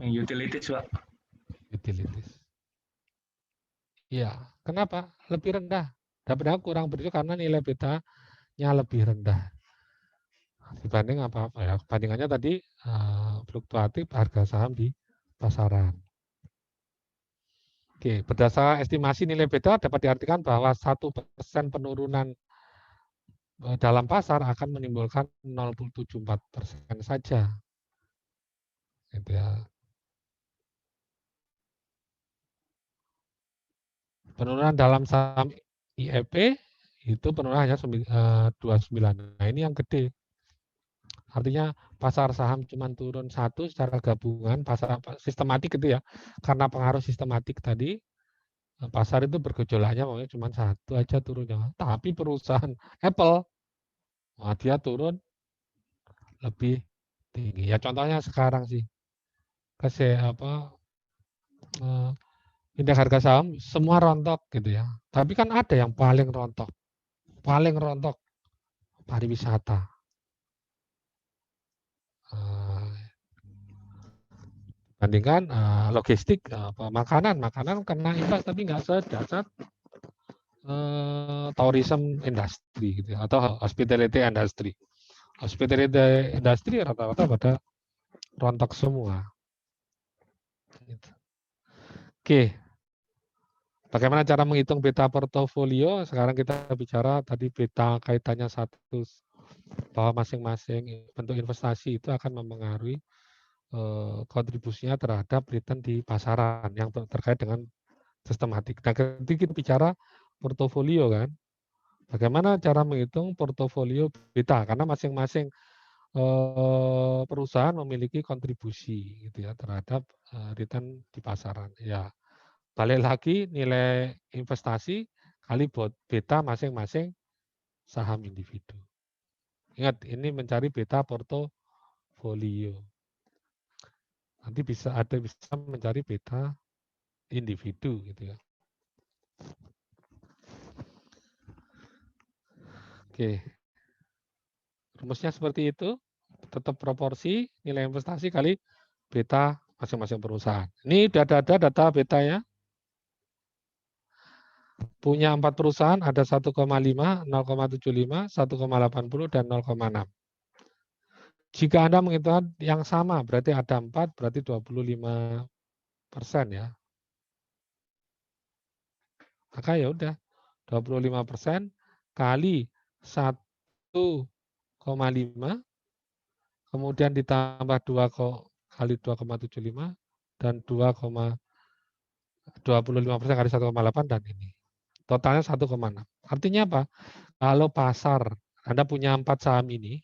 Yang utilities, Pak. Utilities. Iya, kenapa? Lebih rendah. Daripada kurang berisiko karena nilai betanya lebih rendah. Dibanding apa ya? Bandingannya tadi fluktuatif harga saham di pasaran. Oke, berdasarkan estimasi nilai beta dapat diartikan bahwa 1% penurunan dalam pasar akan menimbulkan 0,74% saja. Gitu ya. Penurunan dalam saham IEP itu penurunan hanya 29. Nah, ini yang gede. Artinya pasar saham cuma turun 1 secara gabungan, pasar sistematik gitu ya. Karena pengaruh sistematik tadi, pasar itu bergejolaknya mungkin cuma 1 aja turunnya. Tapi perusahaan Apple, wah dia turun lebih tinggi. Ya contohnya sekarang sih, indeks harga saham semua rontok gitu ya. Tapi kan ada yang paling rontok pariwisata. Bandingkan logistik, makanan kena imbas tapi nggak sedasar tourism industry gitu atau hospitality industry. Hospitality industry rata-rata pada rontok semua. Gitu. Oke, bagaimana cara menghitung beta portofolio? Sekarang kita bicara tadi beta kaitannya satu bahwa masing-masing bentuk investasi itu akan mempengaruhi kontribusinya terhadap return di pasaran yang terkait dengan sistematik. Nah, ketika kita bicara portofolio kan, bagaimana cara menghitung portofolio beta? Karena masing-masing perusahaan memiliki kontribusi gitu ya terhadap return di pasaran. Ya, balik lagi nilai investasi kali beta masing-masing saham individu. Ingat, ini mencari beta portofolio. Nanti bisa mencari beta individu gitu ya. Oke. Rumusnya seperti itu. Tetap proporsi nilai investasi kali beta masing-masing perusahaan. Ini sudah ada data beta ya. Punya 4 perusahaan ada 1,5, 0,75, 1,80 dan 0,6. Jika Anda menghitung yang sama, berarti ada 4, berarti 25% ya. Maka ya udah 25% kali 1,5 kemudian ditambah 2 kali 2,75 dan 2,25% kali 1,8 dan ini. Totalnya 1,6. Artinya apa? Kalau pasar, Anda punya 4 saham ini,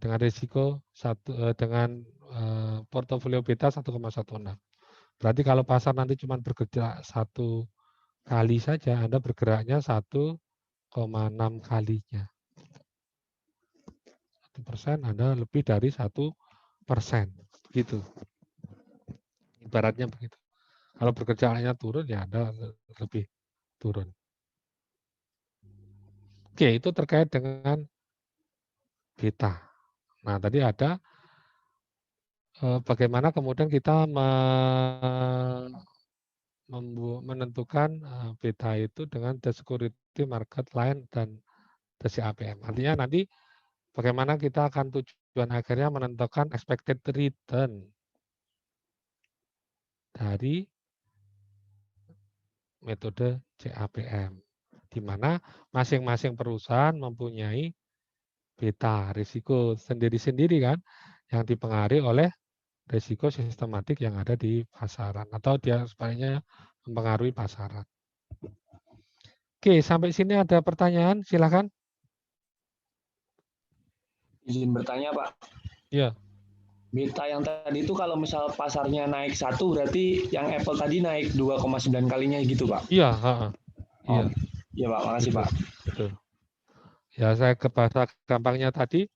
dengan risiko dengan portofolio beta 1,16. Berarti kalau pasar nanti cuma bergerak 1 kali saja, Anda bergeraknya 1,6 kalinya. 1% Anda lebih dari 1%. Gitu. Ibaratnya begitu. Kalau bergeraknya turun, ya Anda lebih turun. Oke, itu terkait dengan beta. Nah, tadi ada bagaimana kemudian kita menentukan beta itu dengan the security market line dan the CAPM. Artinya nanti bagaimana kita akan tujuan akhirnya menentukan expected return dari metode CAPM, di mana masing-masing perusahaan mempunyai beta risiko sendiri-sendiri kan, yang dipengaruhi oleh risiko sistematik yang ada di pasaran, atau dia sebaliknya mempengaruhi pasaran. Oke, sampai sini ada pertanyaan, silakan. Izin bertanya, Pak. Ya. Beta yang tadi itu kalau misal pasarnya naik 1, berarti yang Apple tadi naik 2,9 kalinya gitu, Pak? Iya. Iya. Iya, Pak. Makasih, Pak. Betul. Ya, saya ke bahasa gampangnya tadi,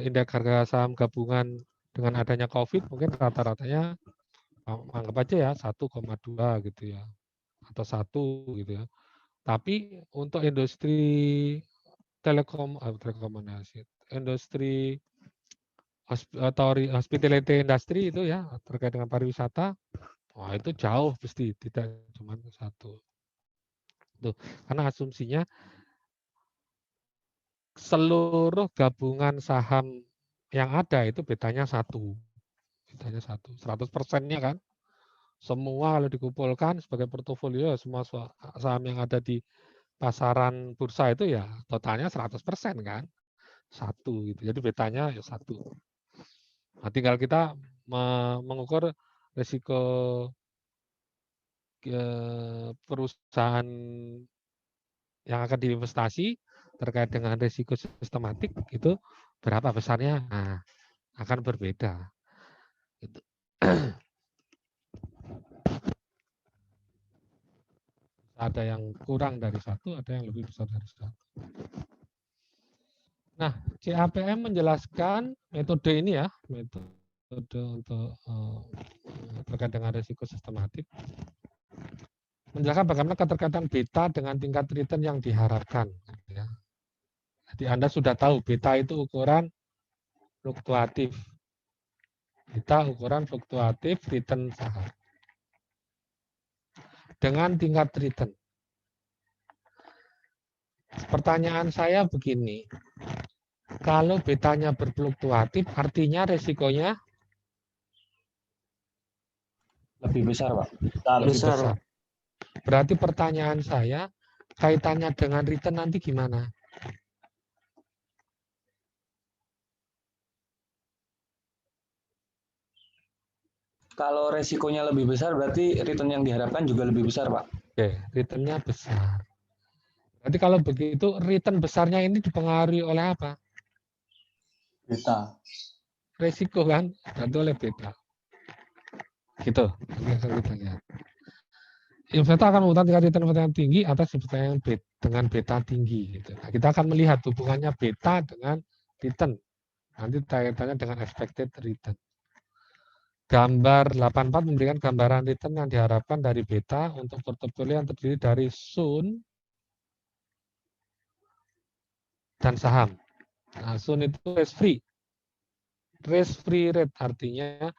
indeks harga saham gabungan dengan adanya COVID mungkin rata-ratanya anggap aja ya 1,2 gitu ya, atau 1 gitu ya. Tapi untuk industri telekomunikasi, industri hospitality industry itu ya, terkait dengan pariwisata, wah itu jauh pasti, tidak cuma 1. Tuh, karena asumsinya seluruh gabungan saham yang ada itu betanya 1. Betanya 1. 100%-nya kan. Semua kalau dikumpulkan sebagai portofolio, semua saham yang ada di pasaran bursa itu ya totalnya 100% kan. 1 gitu. Jadi betanya ya 1. Nah, tinggal kita mengukur risiko perusahaan yang akan diinvestasi terkait dengan risiko sistematik itu berapa besarnya, nah, akan berbeda. Gitu. Ada yang kurang dari 1, ada yang lebih besar dari 1. Nah, CAPM menjelaskan metode ini ya, metode untuk terkait dengan risiko sistematik. Menjelaskan bagaimana keterkaitan beta dengan tingkat return yang diharapkan. Ya. Jadi Anda sudah tahu beta itu ukuran fluktuatif. Beta ukuran fluktuatif return saham. Dengan tingkat return. Pertanyaan saya begini, kalau betanya berfluktuatif, artinya resikonya lebih besar, Pak. Lebih besar. Berarti pertanyaan saya, kaitannya dengan return nanti gimana? Kalau resikonya lebih besar, berarti return yang diharapkan juga lebih besar, Pak. Oke, return-nya besar. Berarti kalau begitu, return besarnya ini dipengaruhi oleh apa? Beta. Resiko kan, berarti oleh beta. Gitu. Kita lihat. Investor akan memutar tingkat return yang tinggi atas investasi dengan beta tinggi. Gitu. Nah, kita akan melihat hubungannya beta dengan return. Nanti kaitannya dengan expected return. Gambar 84 memberikan gambaran return yang diharapkan dari beta untuk portofolio yang terdiri dari Sun dan saham. Nah, Sun itu risk free. Risk free rate artinya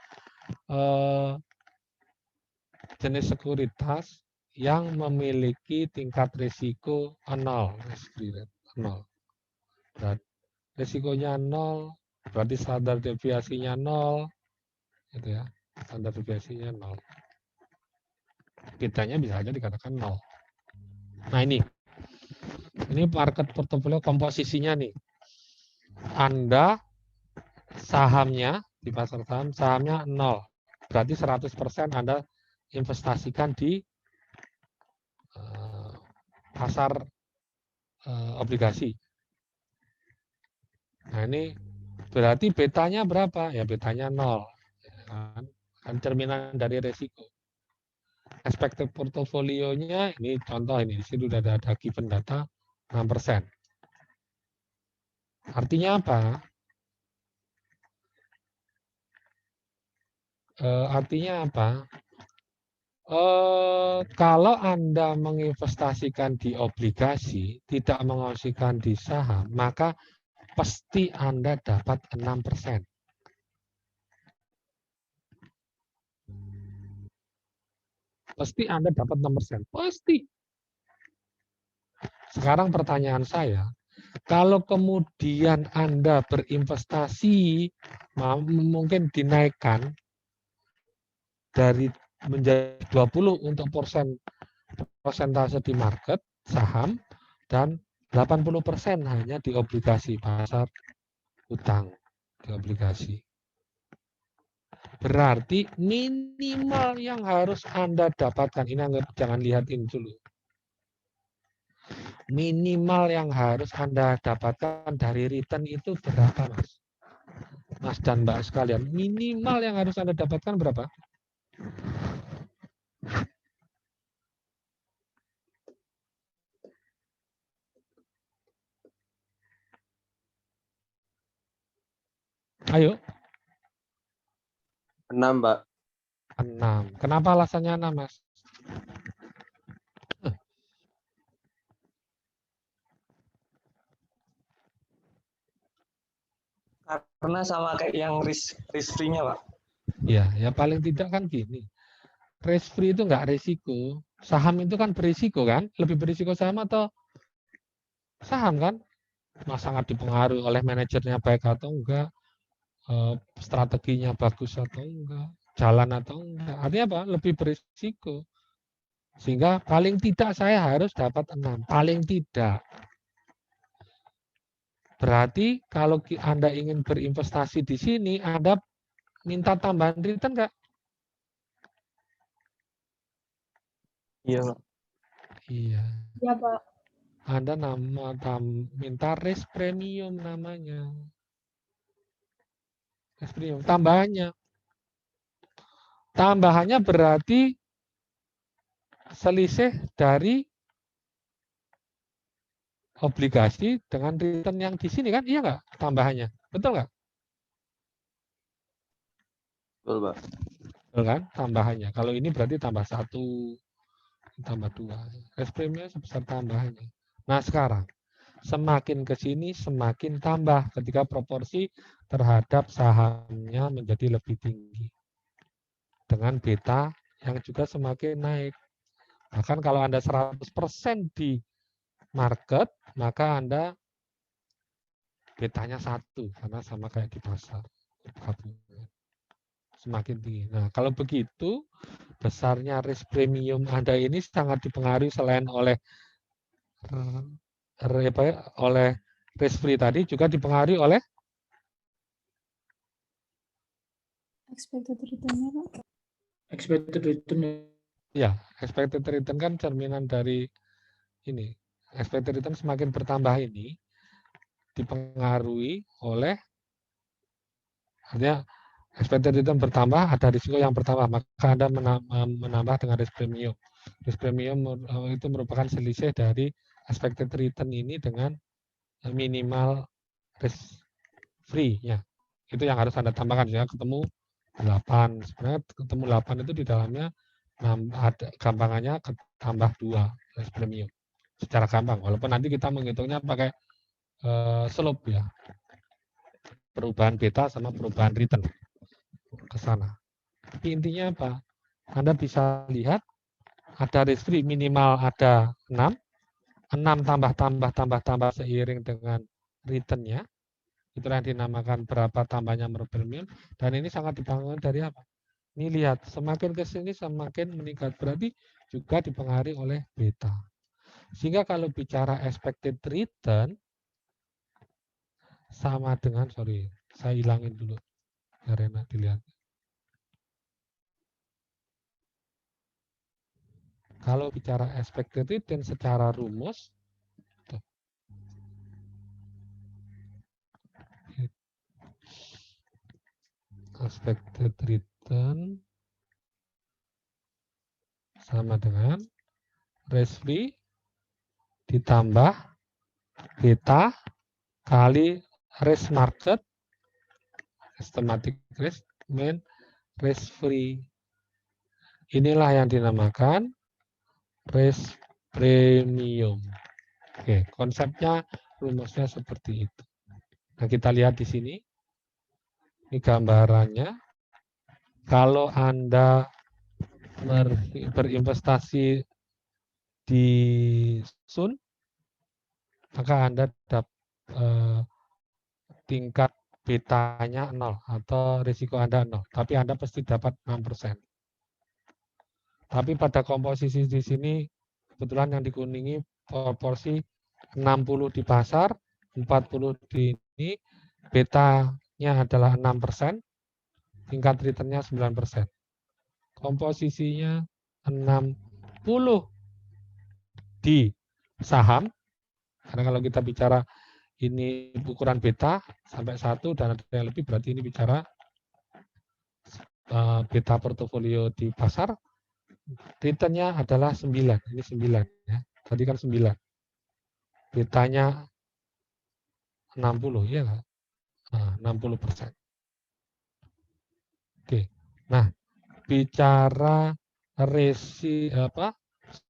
jenis sekuritas yang memiliki tingkat risiko 0, risk free rate 0. Dan risikonya 0, berarti standar deviasinya 0, gitu ya. Standar deviasinya 0. Betanya bisa aja dikatakan 0. Nah, ini market portofolio komposisinya nih. Anda sahamnya di pasar saham, sahamnya 0. Berarti 100% Anda investasikan di pasar obligasi. Nah, ini berarti betanya berapa? Ya betanya 0. Kan cerminan dari resiko. Expected portofolionya ini contoh ini, di sini sudah ada given data 6%. Artinya apa? Artinya apa? Kalau Anda menginvestasikan di obligasi, tidak menginvestasikan di saham, maka pasti Anda dapat 6%. Pasti Anda dapat 6%. Pasti. Sekarang pertanyaan saya, kalau kemudian Anda berinvestasi, mungkin dinaikkan dari menjadi 20 untuk persentase di market saham dan 80% hanya di obligasi pasar utang di obligasi. Berarti minimal yang harus Anda dapatkan, ini jangan lihat ini dulu. Minimal yang harus Anda dapatkan dari return itu berapa, Mas? Mas dan Mbak sekalian, minimal yang harus Anda dapatkan berapa? Ayo. 6, Mbak. 6. Kenapa alasannya 6, Mas? Karena sama kayak yang risk free-nya, Pak. Ya paling tidak kan gini. Risk free itu enggak risiko. Saham itu kan berisiko kan? Lebih berisiko saham atau saham kan? Sangat dipengaruhi oleh manajernya baik atau enggak, strateginya bagus atau enggak, jalan atau enggak. Artinya apa? Lebih berisiko. Sehingga paling tidak saya harus dapat 6. Paling tidak. Berarti kalau Anda ingin berinvestasi di sini, Anda minta tambahan return enggak? Iya, Pak. Iya. Iya, Pak. Anda minta risk premium namanya. Risk premium. Tambahannya berarti selisih dari obligasi dengan return yang di sini kan? Iya nggak tambahannya? Betul nggak? Betul, Pak. Betul kan? Tambahannya. Kalau ini berarti tambah 1, tambah 2. Risk premium sebesar tambahannya. Nah sekarang, semakin ke sini semakin tambah ketika proporsi terhadap sahamnya menjadi lebih tinggi. Dengan beta yang juga semakin naik. Bahkan kalau Anda 100% di market, maka Anda betanya 1, karena sama kayak di pasar. Semakin tinggi. Nah, kalau begitu, besarnya risk premium Anda ini sangat dipengaruhi selain oleh risk free tadi, juga dipengaruhi oleh Expected return-nya, Pak. Expected return. ya, expected return kan cerminan dari ini. Expected return semakin bertambah ini dipengaruhi oleh, artinya expected return bertambah, ada risiko yang bertambah, maka Anda menambah dengan risk premium. Risk premium itu merupakan selisih dari expected return ini dengan minimal risk free-nya. Itu yang harus Anda tambahkan, ya, ketemu 8. Sebenarnya ketemu 8 itu di dalamnya ada gampangannya tambah 2 risk premium. Secara gampang, walaupun nanti kita menghitungnya pakai slope ya. Perubahan beta sama perubahan return ke sana. Tapi intinya apa? Anda bisa lihat ada risk free minimal ada 6 tambah seiring dengan return-nya. Itulah yang dinamakan berapa tambahnya premium, dan ini sangat dipengaruhi dari apa? Ini lihat, semakin ke sini semakin meningkat, berarti juga dipengaruhi oleh beta. Sehingga kalau bicara expected return sama dengan, sorry, saya hilangin dulu biar enak dilihat. Kalau bicara expected return secara rumus, tuh. Expected return sama dengan risk free ditambah beta kali risk market, systematic risk, main risk free. Inilah yang dinamakan risk premium. Oke, konsepnya, rumusnya seperti itu. Nah, kita lihat di sini. Ini gambarannya. Kalau Anda berinvestasi di Sun, maka Anda dapat tingkat betanya 0 atau risiko Anda 0, tapi Anda pasti dapat 6%. Tapi pada komposisi di sini kebetulan yang dikuningi proporsi 60 di pasar, 40 di ini, betanya adalah 6%, tingkat returnnya 9%. Komposisinya 60 di saham, karena kalau kita bicara ini ukuran beta sampai 1 dan ada yang lebih, berarti ini bicara beta portofolio di pasar, returnnya adalah 9, ini 9 ya. Tadi kan 9. Betanya 60 ya kan? 60%. Oke. Nah, bicara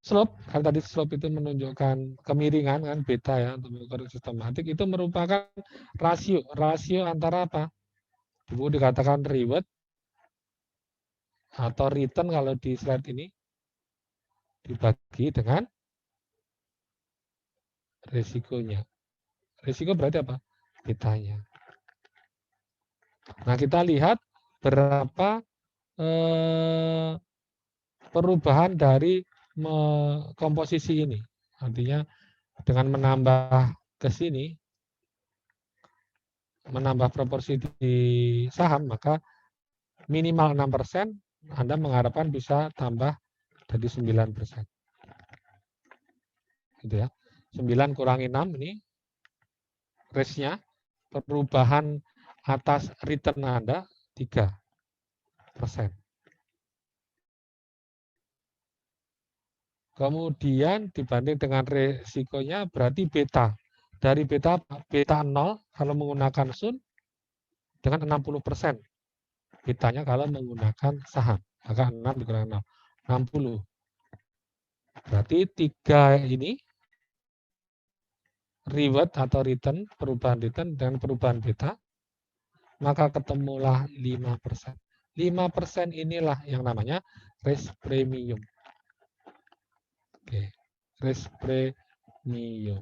slope, kan tadi slope itu menunjukkan kemiringan kan beta ya untuk mengukur sistematik, itu merupakan rasio antara apa? Di buku dikatakan reward atau return kalau di slide ini dibagi dengan risikonya. Risiko berarti apa? Betanya. Nah, kita lihat berapa perubahan dari komposisi ini. Artinya dengan menambah ke sini, menambah proporsi di saham, maka minimal 6%, Anda mengharapkan bisa tambah jadi 9%. Gitu ya. 9 kurangi 6 ini risk-nya, perubahan atas return Anda 3%. Kemudian dibanding dengan resikonya berarti beta. Dari beta 0 kalau menggunakan Sun dengan 60%. Betanya kalau menggunakan saham. Maka 6 dikurangi 0. 60. Berarti 3 ini reward atau return, perubahan return dan perubahan beta. Maka ketemulah 5%. 5% inilah yang namanya risk premium. Oke, risk premium.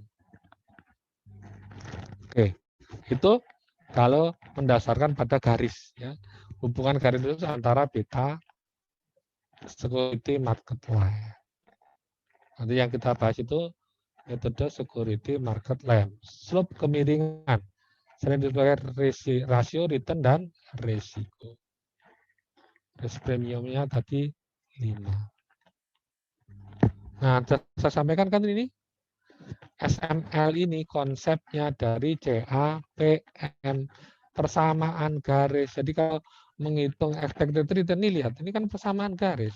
Oke, itu kalau mendasarkan pada garis ya. Hubungan garis itu antara beta security market lamp. Nanti yang kita bahas itu metode security market lamp. Slope kemiringan. Selain sebagai rasio return dan resiko. Risk premiumnya tadi 5. Nah, saya sampaikan kan ini SML ini konsepnya dari CAPM, persamaan garis. Jadi kalau menghitung expected return ini lihat, ini kan persamaan garis.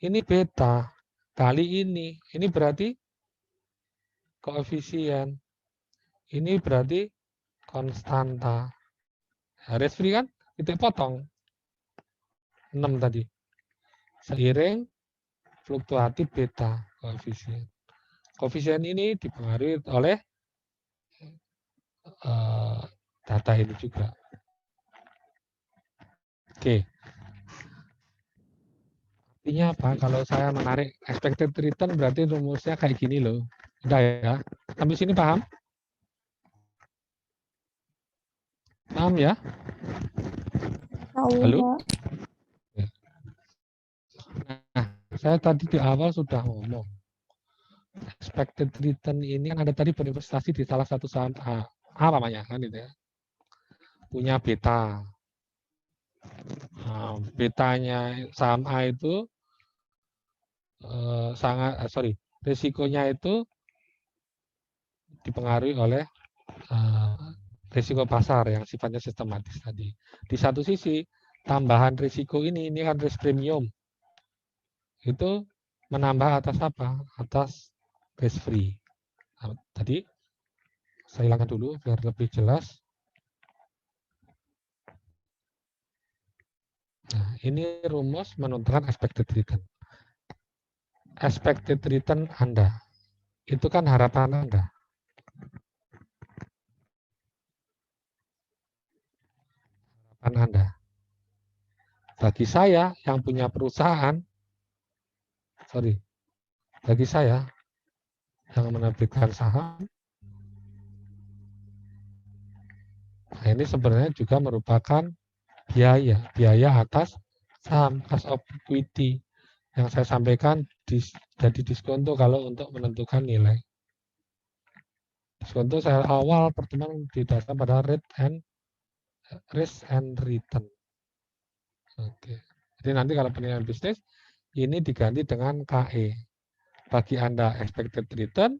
Ini beta kali ini berarti koefisien. Ini berarti konstanta. Risk free kan kita potong 6 tadi. Seiring fluktuatif beta koefisien. Koefisien ini dipengaruhi oleh data ini juga. Oke. Artinya apa? Kalau saya menarik expected return berarti rumusnya kayak gini loh. Udah ya? Sampai sini paham? Paham ya? Halo? Nah, saya tadi di awal sudah ngomong. Expected return ini kan ada tadi berinvestasi di salah satu saham A namanya kan itu ya. Punya beta. Nah, betanya saham A itu risikonya itu dipengaruhi oleh risiko pasar yang sifatnya sistematis tadi. Di satu sisi, tambahan risiko ini kan risk premium. Itu menambah atas apa? Atas risk free. Nah, tadi saya hilangkan dulu biar lebih jelas. Nah, ini rumus menentukan expected return. Expected return Anda. Itu kan harapan Anda. Harapan Anda. Bagi saya yang punya perusahaan, bagi saya yang menerbitkan saham, nah ini sebenarnya juga merupakan biaya atas saham, cost of equity, yang saya sampaikan jadi diskonto kalau untuk menentukan nilai. Diskonto saya awal pertemuan didasarkan pada risk and return. Oke. Jadi nanti kalau penilaian bisnis ini diganti dengan KE. Bagi Anda expected return,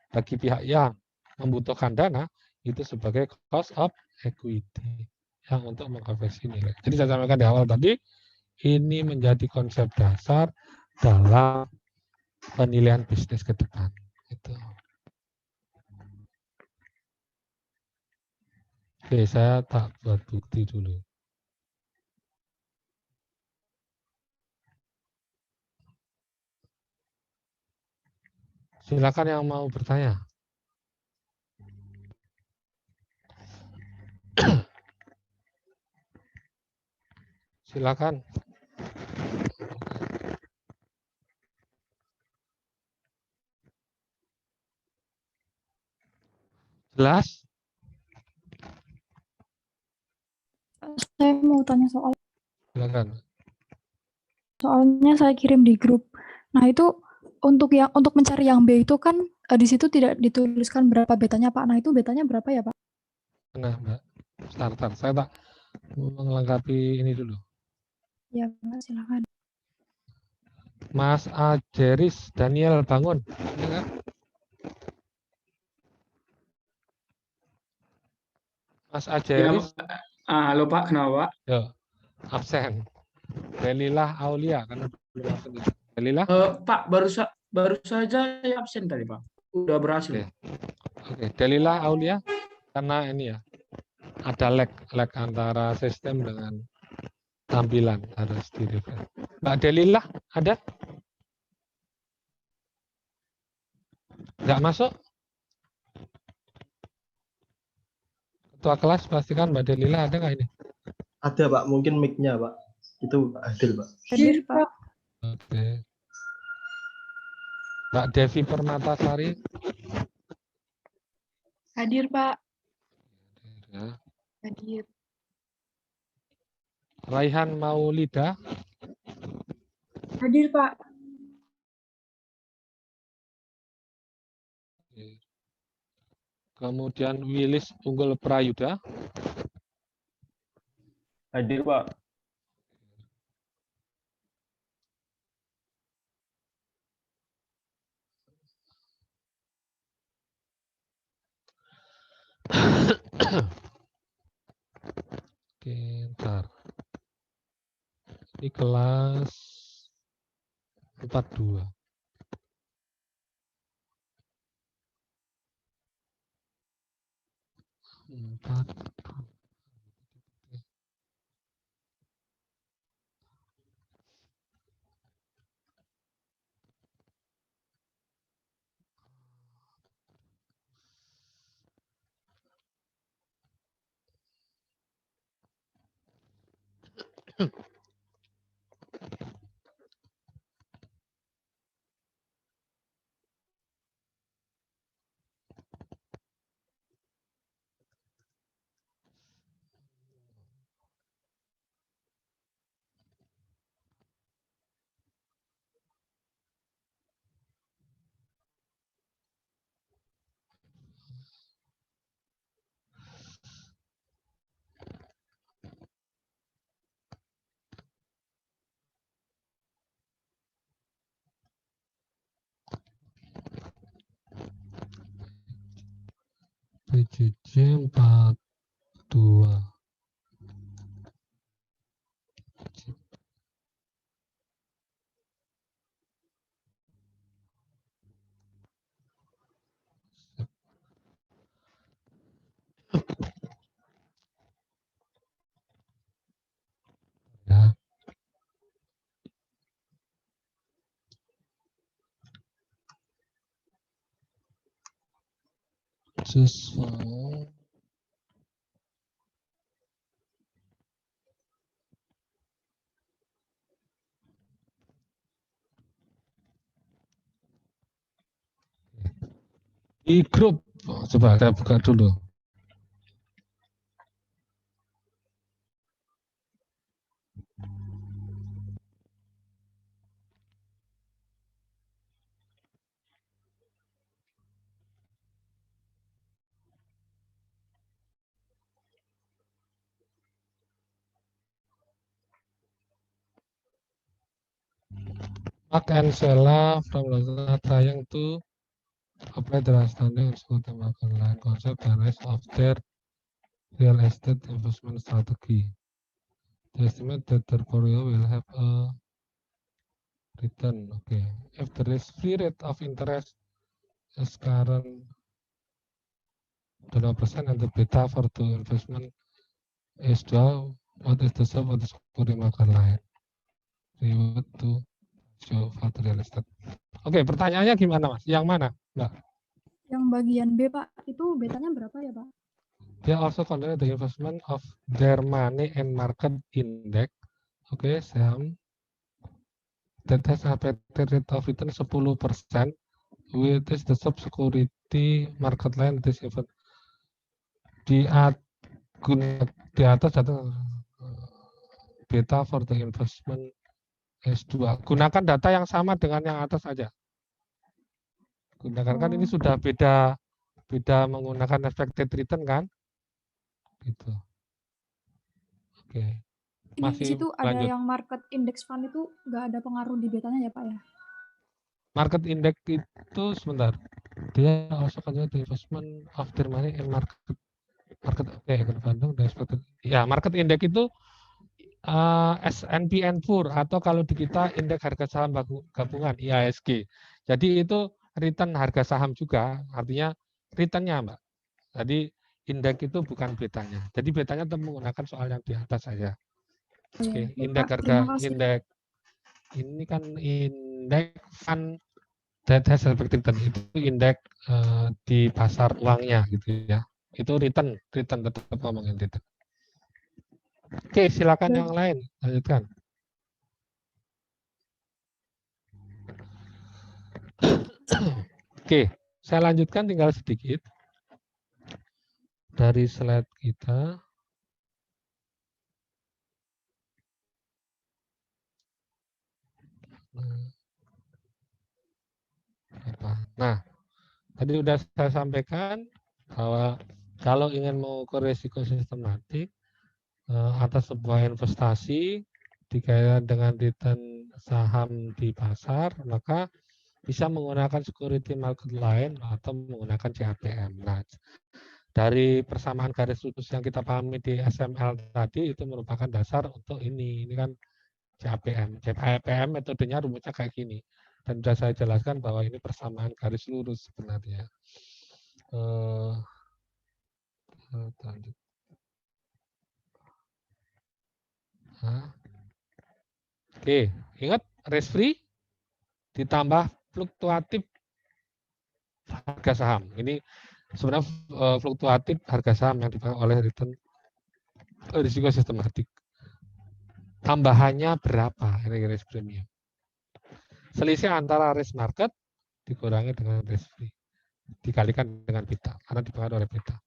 bagi pihak yang membutuhkan dana itu sebagai cost of equity yang untuk mengkonversi nilai. Jadi saya sampaikan di awal tadi, ini menjadi konsep dasar dalam penilaian bisnis ke depan. Itu. Oke, saya tak buat bukti dulu. Silakan yang mau bertanya. Silakan. Jelas? Saya mau tanya Silakan. soalnya saya kirim di grup. Nah itu untuk mencari yang B itu kan di situ tidak dituliskan berapa betanya Pak. Nah itu betanya berapa ya Pak? Nah, Mbak. Start. Saya tak melengkapi ini dulu. Ya Pak, silakan. Mas Ajeris Daniel Bangun. Ya, kan? Mas Ya, Ajeris. halo Pak, kenapa Pak? Yo, absen. Delilah Aulia karena belum absen. Delilah. Pak, baru saja ya absen tadi Pak. Udah berhasil. Oke. Delilah Aulia karena ini ya ada lag antara sistem dengan tampilan harus di refresh. Mbak Delilah ada? Nggak masuk? Ketua kelas pastikan Mbak Delilah ada nggak ini? Ada Pak, mungkin mic-nya Pak. Itu Pak Adil Pak. Hadir Pak. Oke. Mbak Devi Permatasari. Hadir, Pak. Ya. Hadir. Raihan Maulida. Hadir, Pak. Kemudian Willis Unggul Prayuda. Hadir Pak. Oke, ntar. Ini kelas 42. Empat. PJJ 42. Ya. Just di grup, coba saya buka dulu. Mark and Sheila from Lazada trying to apply the understanding and school market line concept and rest of their real estate investment strategy. The estimate that their portfolio will have a return. Okay. If the risk-free rate of interest is current 12% and the beta for the investment is 12, what is the sub of the school market line? Reward to show for the real estate. Oke, pertanyaannya gimana, Mas? Yang mana, Mbak? Yang bagian B, Pak, itu betanya berapa ya, Pak? They also consider the investment of their money and market index. Oke, saham that has a better rate of return 10%, with the sub security market line this event. Di atas ada beta for the investment S2. Gunakan data yang sama dengan yang atas saja. Gunakan kan ini sudah beda menggunakan expected return kan? Gitu. Oke. Di situ ada yang market index fund itu nggak ada pengaruh di betanya ya, Pak ya? Market index itu sebentar. Dia also consider the investment of their money and market Bandung dan expected. Ya, market index itu S&P Poor atau kalau di kita indeks harga saham gabungan IHSG. Jadi itu return harga saham juga, artinya returnnya, Mbak. Jadi indeks itu bukan betanya. Jadi betanya tetap menggunakan soal yang di atas saja. Oke, indeks harga indeks ini kan indeks fund that has expected return itu indeks di pasar uangnya gitu ya. Itu return tetap ngomongin return. Oke, silakan yang lain lanjutkan. Oke, saya lanjutkan tinggal sedikit dari slide kita. Nah, tadi sudah saya sampaikan bahwa kalau ingin mengukur risiko sistematik atas sebuah investasi dikaitkan dengan return saham di pasar, maka bisa menggunakan security market line atau menggunakan CAPM. Nah, dari persamaan garis lurus yang kita pahami di SML tadi itu merupakan dasar untuk ini. Ini kan CAPM. CAPM metodenya rumusnya kayak gini. Dan sudah saya jelaskan bahwa ini persamaan garis lurus sebenarnya. Oke, ingat risk free ditambah fluktuatif harga saham. Ini sebenarnya fluktuatif harga saham yang dipakai oleh return risiko sistematik. Tambahannya berapa? Ini risk premium. Selisih antara risk market dikurangi dengan risk free. Dikalikan dengan beta, karena dipengaruhi oleh beta.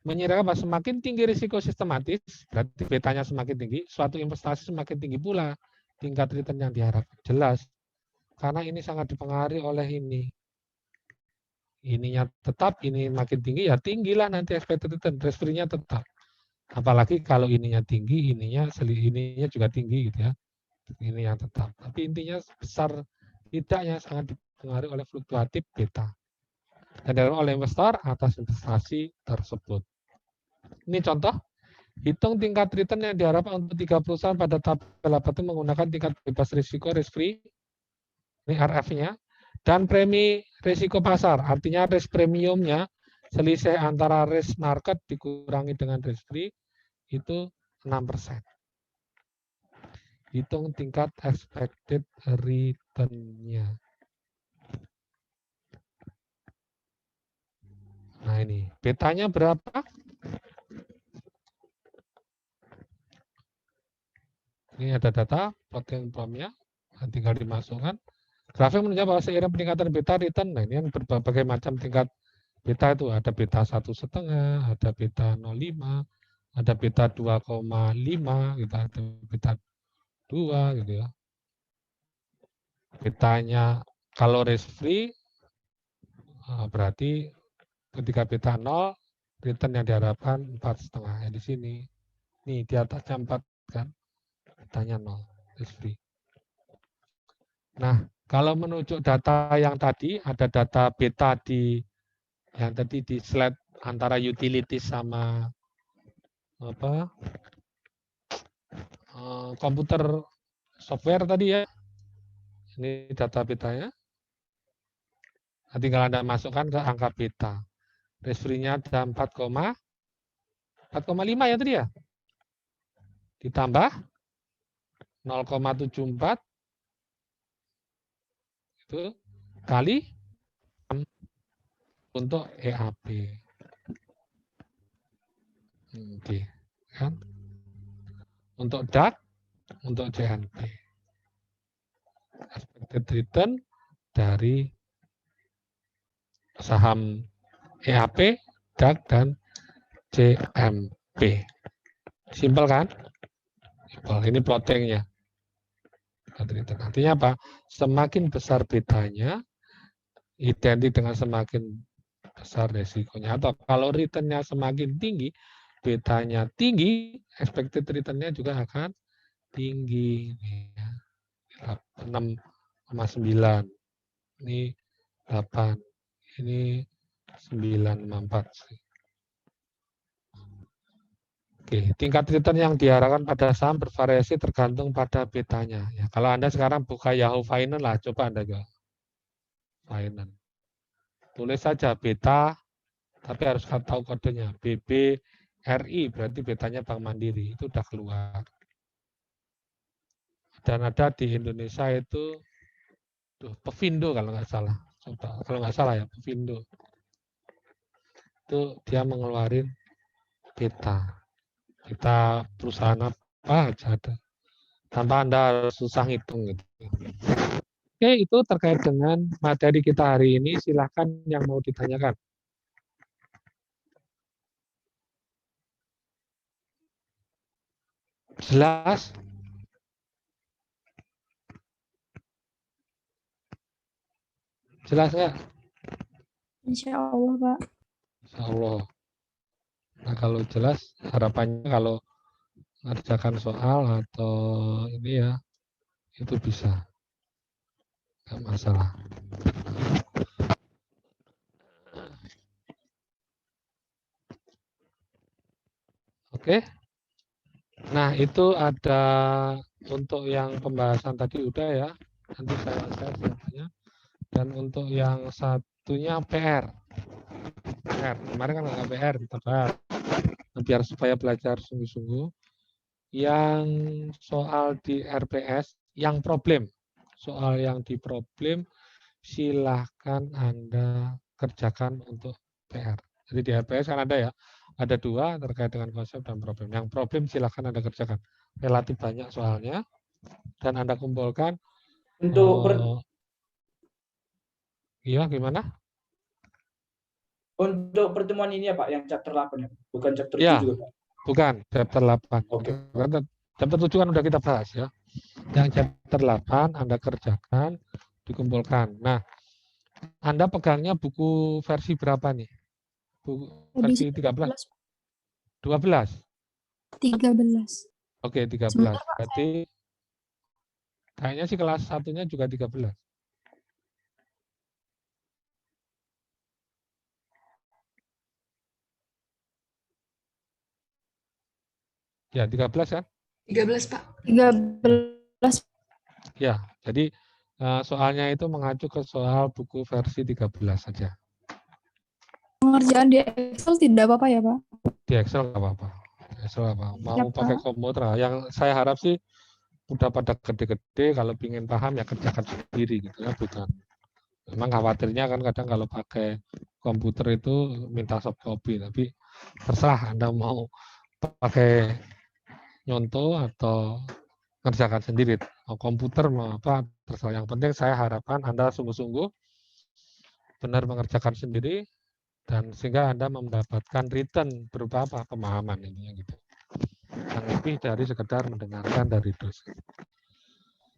Menyerahkan bahwa semakin tinggi risiko sistematis, berarti betanya semakin tinggi, suatu investasi semakin tinggi pula tingkat return yang diharapkan. Jelas, karena ini sangat dipengaruhi oleh ini. Ininya tetap, ini makin tinggi, ya tinggilah nanti expected return, risk free-nya tetap. Apalagi kalau ininya tinggi, ininya juga tinggi gitu ya. Ini yang tetap. Tapi intinya besar tidaknya sangat dipengaruhi oleh fluktuatif beta. yang diharapkan oleh investor atas investasi tersebut. Ini contoh, hitung tingkat return yang diharapkan untuk 3 perusahaan pada tabel itu menggunakan tingkat bebas risiko risk free, ini RF-nya, dan premi risiko pasar, artinya risk premiumnya, selisih antara risk market dikurangi dengan risk free, itu 6%. Hitung tingkat expected return-nya. Nah ini, betanya berapa? Ini ada data, plotting from-nya, tinggal dimasukkan. Grafik menunjukkan bahwa seiring peningkatan beta return, nah ini yang berbagai macam tingkat beta itu, ada beta 1,5, ada beta 0,5, ada beta 2,5, gitu, ada beta 2, gitu ya. Betanya kalau risk free, berarti ketika beta 0, return yang diharapkan 4,5 ya di sini. Nih di atasnya 4 kan, betanya 0, risk free. Nah, kalau menunjuk data yang tadi, ada data beta di yang tadi di slide antara utilities sama apa komputer software tadi ya. Ini data betanya. Nah, tinggal Anda masukkan ke angka beta. Risk free-nya ada 4,5 ya tadi ya. Ditambah 0,74 itu kali untuk EAP. Oke, kan? Untuk DAC, untuk JNP. Expected return dari saham EAP, DAC, dan JMP. Simpel kan? Simpel. Ini plottingnya. Artinya apa? Semakin besar betanya, identik dengan semakin besar resikonya. Atau kalau returnnya semakin tinggi, betanya tinggi, expected return-nya juga akan tinggi. 6,9. Ini 8. Ini 9,4. Oke, tingkat return yang diharapkan pada saham bervariasi tergantung pada betanya. Ya, kalau Anda sekarang buka Yahoo Finance lah, coba Anda juga. Finance. Tulis saja beta, tapi harus tahu kodenya. BBRI, berarti betanya Bank Mandiri. Itu udah keluar. Dan ada di Indonesia itu Pevindo kalau nggak salah. Coba, kalau nggak salah ya, Pevindo. Itu dia mengeluarin beta. Kita perusahaan apa aja ada. Tanpa Anda harus susah ngitung gitu. Oke, itu terkait dengan materi kita hari ini. Silahkan yang mau ditanyakan. Jelas? Jelas nggak? Insya Allah, Pak. Insya Allah. Nah, kalau jelas, harapannya kalau ngerjakan soal atau ini ya, itu bisa. Nggak masalah. Oke. Nah, itu ada untuk yang pembahasan tadi udah ya. Nanti saya siapanya. Dan untuk yang satunya PR. Kemarin kan nggak PR, kita bahas. Biar supaya belajar sungguh-sungguh. Yang soal di RPS, yang problem. Soal yang di problem, silahkan Anda kerjakan untuk PR. Jadi di RPS kan ada ya, ada 2 terkait dengan konsep dan problem. Yang problem silahkan Anda kerjakan. Relatif banyak soalnya, dan Anda kumpulkan. Iya, gimana? Untuk pertemuan ini ya Pak, yang chapter 8 ya, bukan chapter 7 Ya, Pak. bukan, chapter 8. Oke. Chapter 7 kan udah kita bahas ya. Yang chapter 8 Anda kerjakan, dikumpulkan. Nah, Anda pegangnya buku versi berapa nih? Buku versi 13? 12? 13. Oke, 13. Sebentar, Pak, Berarti kayaknya sih kelas 1-nya juga 13. Ya, 13 kan? 13, Pak. 13. Ya, jadi soalnya itu mengacu ke soal buku versi 13 saja. Pengerjaan di Excel tidak apa-apa ya, Pak? Di Excel nggak apa-apa. Excel apa? Mau Ya, pakai Pak. komputer. Yang saya harap sih udah pada gede-gede, kalau ingin paham ya kerjakan sendiri gitu ya, bukan. Memang khawatirnya kan kadang kalau pakai komputer itu minta soft copy, tapi terserah Anda mau pakai nyontoh atau kerjakan sendiri. Mau komputer mau apa terserah. Yang penting saya harapkan Anda sungguh-sungguh benar mengerjakan sendiri dan sehingga Anda mendapatkan return berupa apa? Pemahaman ini gitu. Yang lebih dari sekedar mendengarkan dari dosen.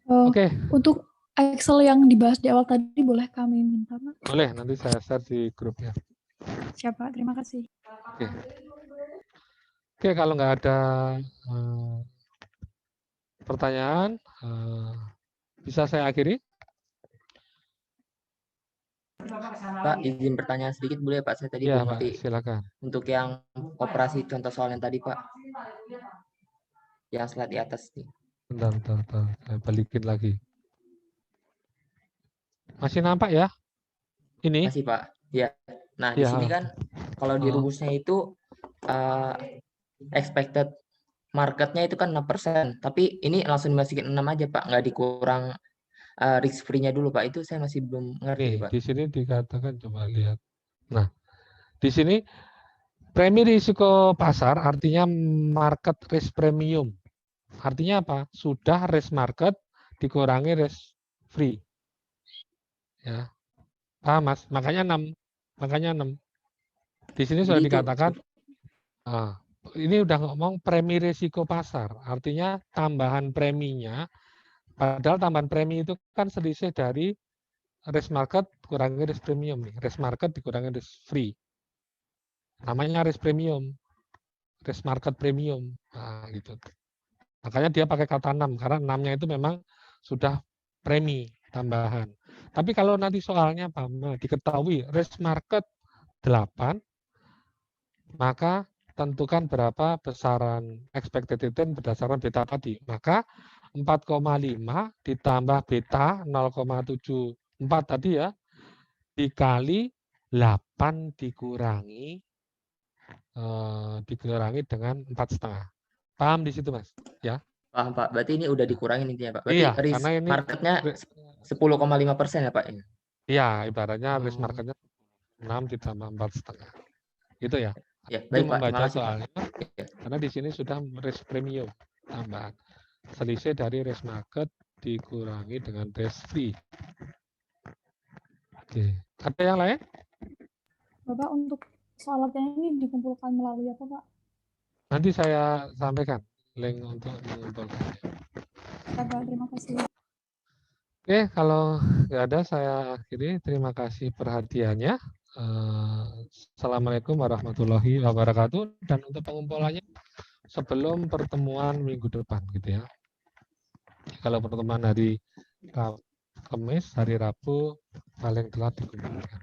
Oke. Untuk Excel yang dibahas di awal tadi boleh kami minta, Pak? Boleh, nanti saya share di grupnya. Siapa? Terima kasih. Oke. Oke, kalau nggak ada pertanyaan, bisa saya akhiri? Pak, izin pertanyaan sedikit boleh Pak? Saya tadi Ya, belum Pak, ngerti. silakan. Untuk yang operasi contoh soal yang tadi Pak, yang slide di atas nih. Bentar. Saya balikin lagi. Masih nampak ya? Ini? Masih Pak. Ya. Nah, di Ya. sini kan kalau di rumusnya itu expected marketnya itu kan 6%, tapi ini langsung dimasukin 6 aja Pak, nggak dikurang risk free-nya dulu Pak. Itu saya masih belum ngerti Nih, Pak. di sini dikatakan, coba lihat. Nah, di sini premi risiko pasar artinya market risk premium. Artinya apa? Sudah risk market dikurangi risk free. Ya. Paham, Mas? Makanya 6. Di sini sudah Jadi dikatakan ini udah ngomong premi risiko pasar. Artinya tambahan preminya, padahal tambahan premi itu kan selisih dari risk market kurangi risk premium nih. Risk market dikurangi risk free. Namanya risk premium. Risk market premium. Nah, gitu. Makanya dia pakai kata 6 karena 6-nya itu memang sudah premi tambahan. Tapi kalau nanti soalnya diketahui risk market 8, maka tentukan berapa besaran expected return berdasarkan beta tadi. Maka 4,5 ditambah beta 0,74 tadi ya, dikali 8 dikurangi dengan 4,5. Paham di situ, Mas? Ya. Paham Pak. Berarti ini udah dikurangin intinya Pak. Berarti Iya, risk karena ini marketnya 10,5% ya Pak? Iya, ibaratnya risk marketnya 6 ditambah 4,5. Gitu ya. Ya, Jadi baik Pak. Terima membaca kasih soalnya, Pak. karena di sini sudah risk premium tambahan. Selisih dari risk market dikurangi dengan risk free. Oke. Ada yang lain? Bapak, untuk soal latihan ini dikumpulkan melalui apa, Pak? Nanti saya sampaikan link untuk mengumpulkan. Ya, Pak, terima kasih. Oke, kalau nggak ada saya akhiri. Terima kasih perhatiannya. Assalamualaikum warahmatullahi wabarakatuh. Dan untuk pengumpulannya sebelum pertemuan minggu depan, gitu ya. Kalau pertemuan hari Kamis, hari Rabu paling telat dikumpulkan.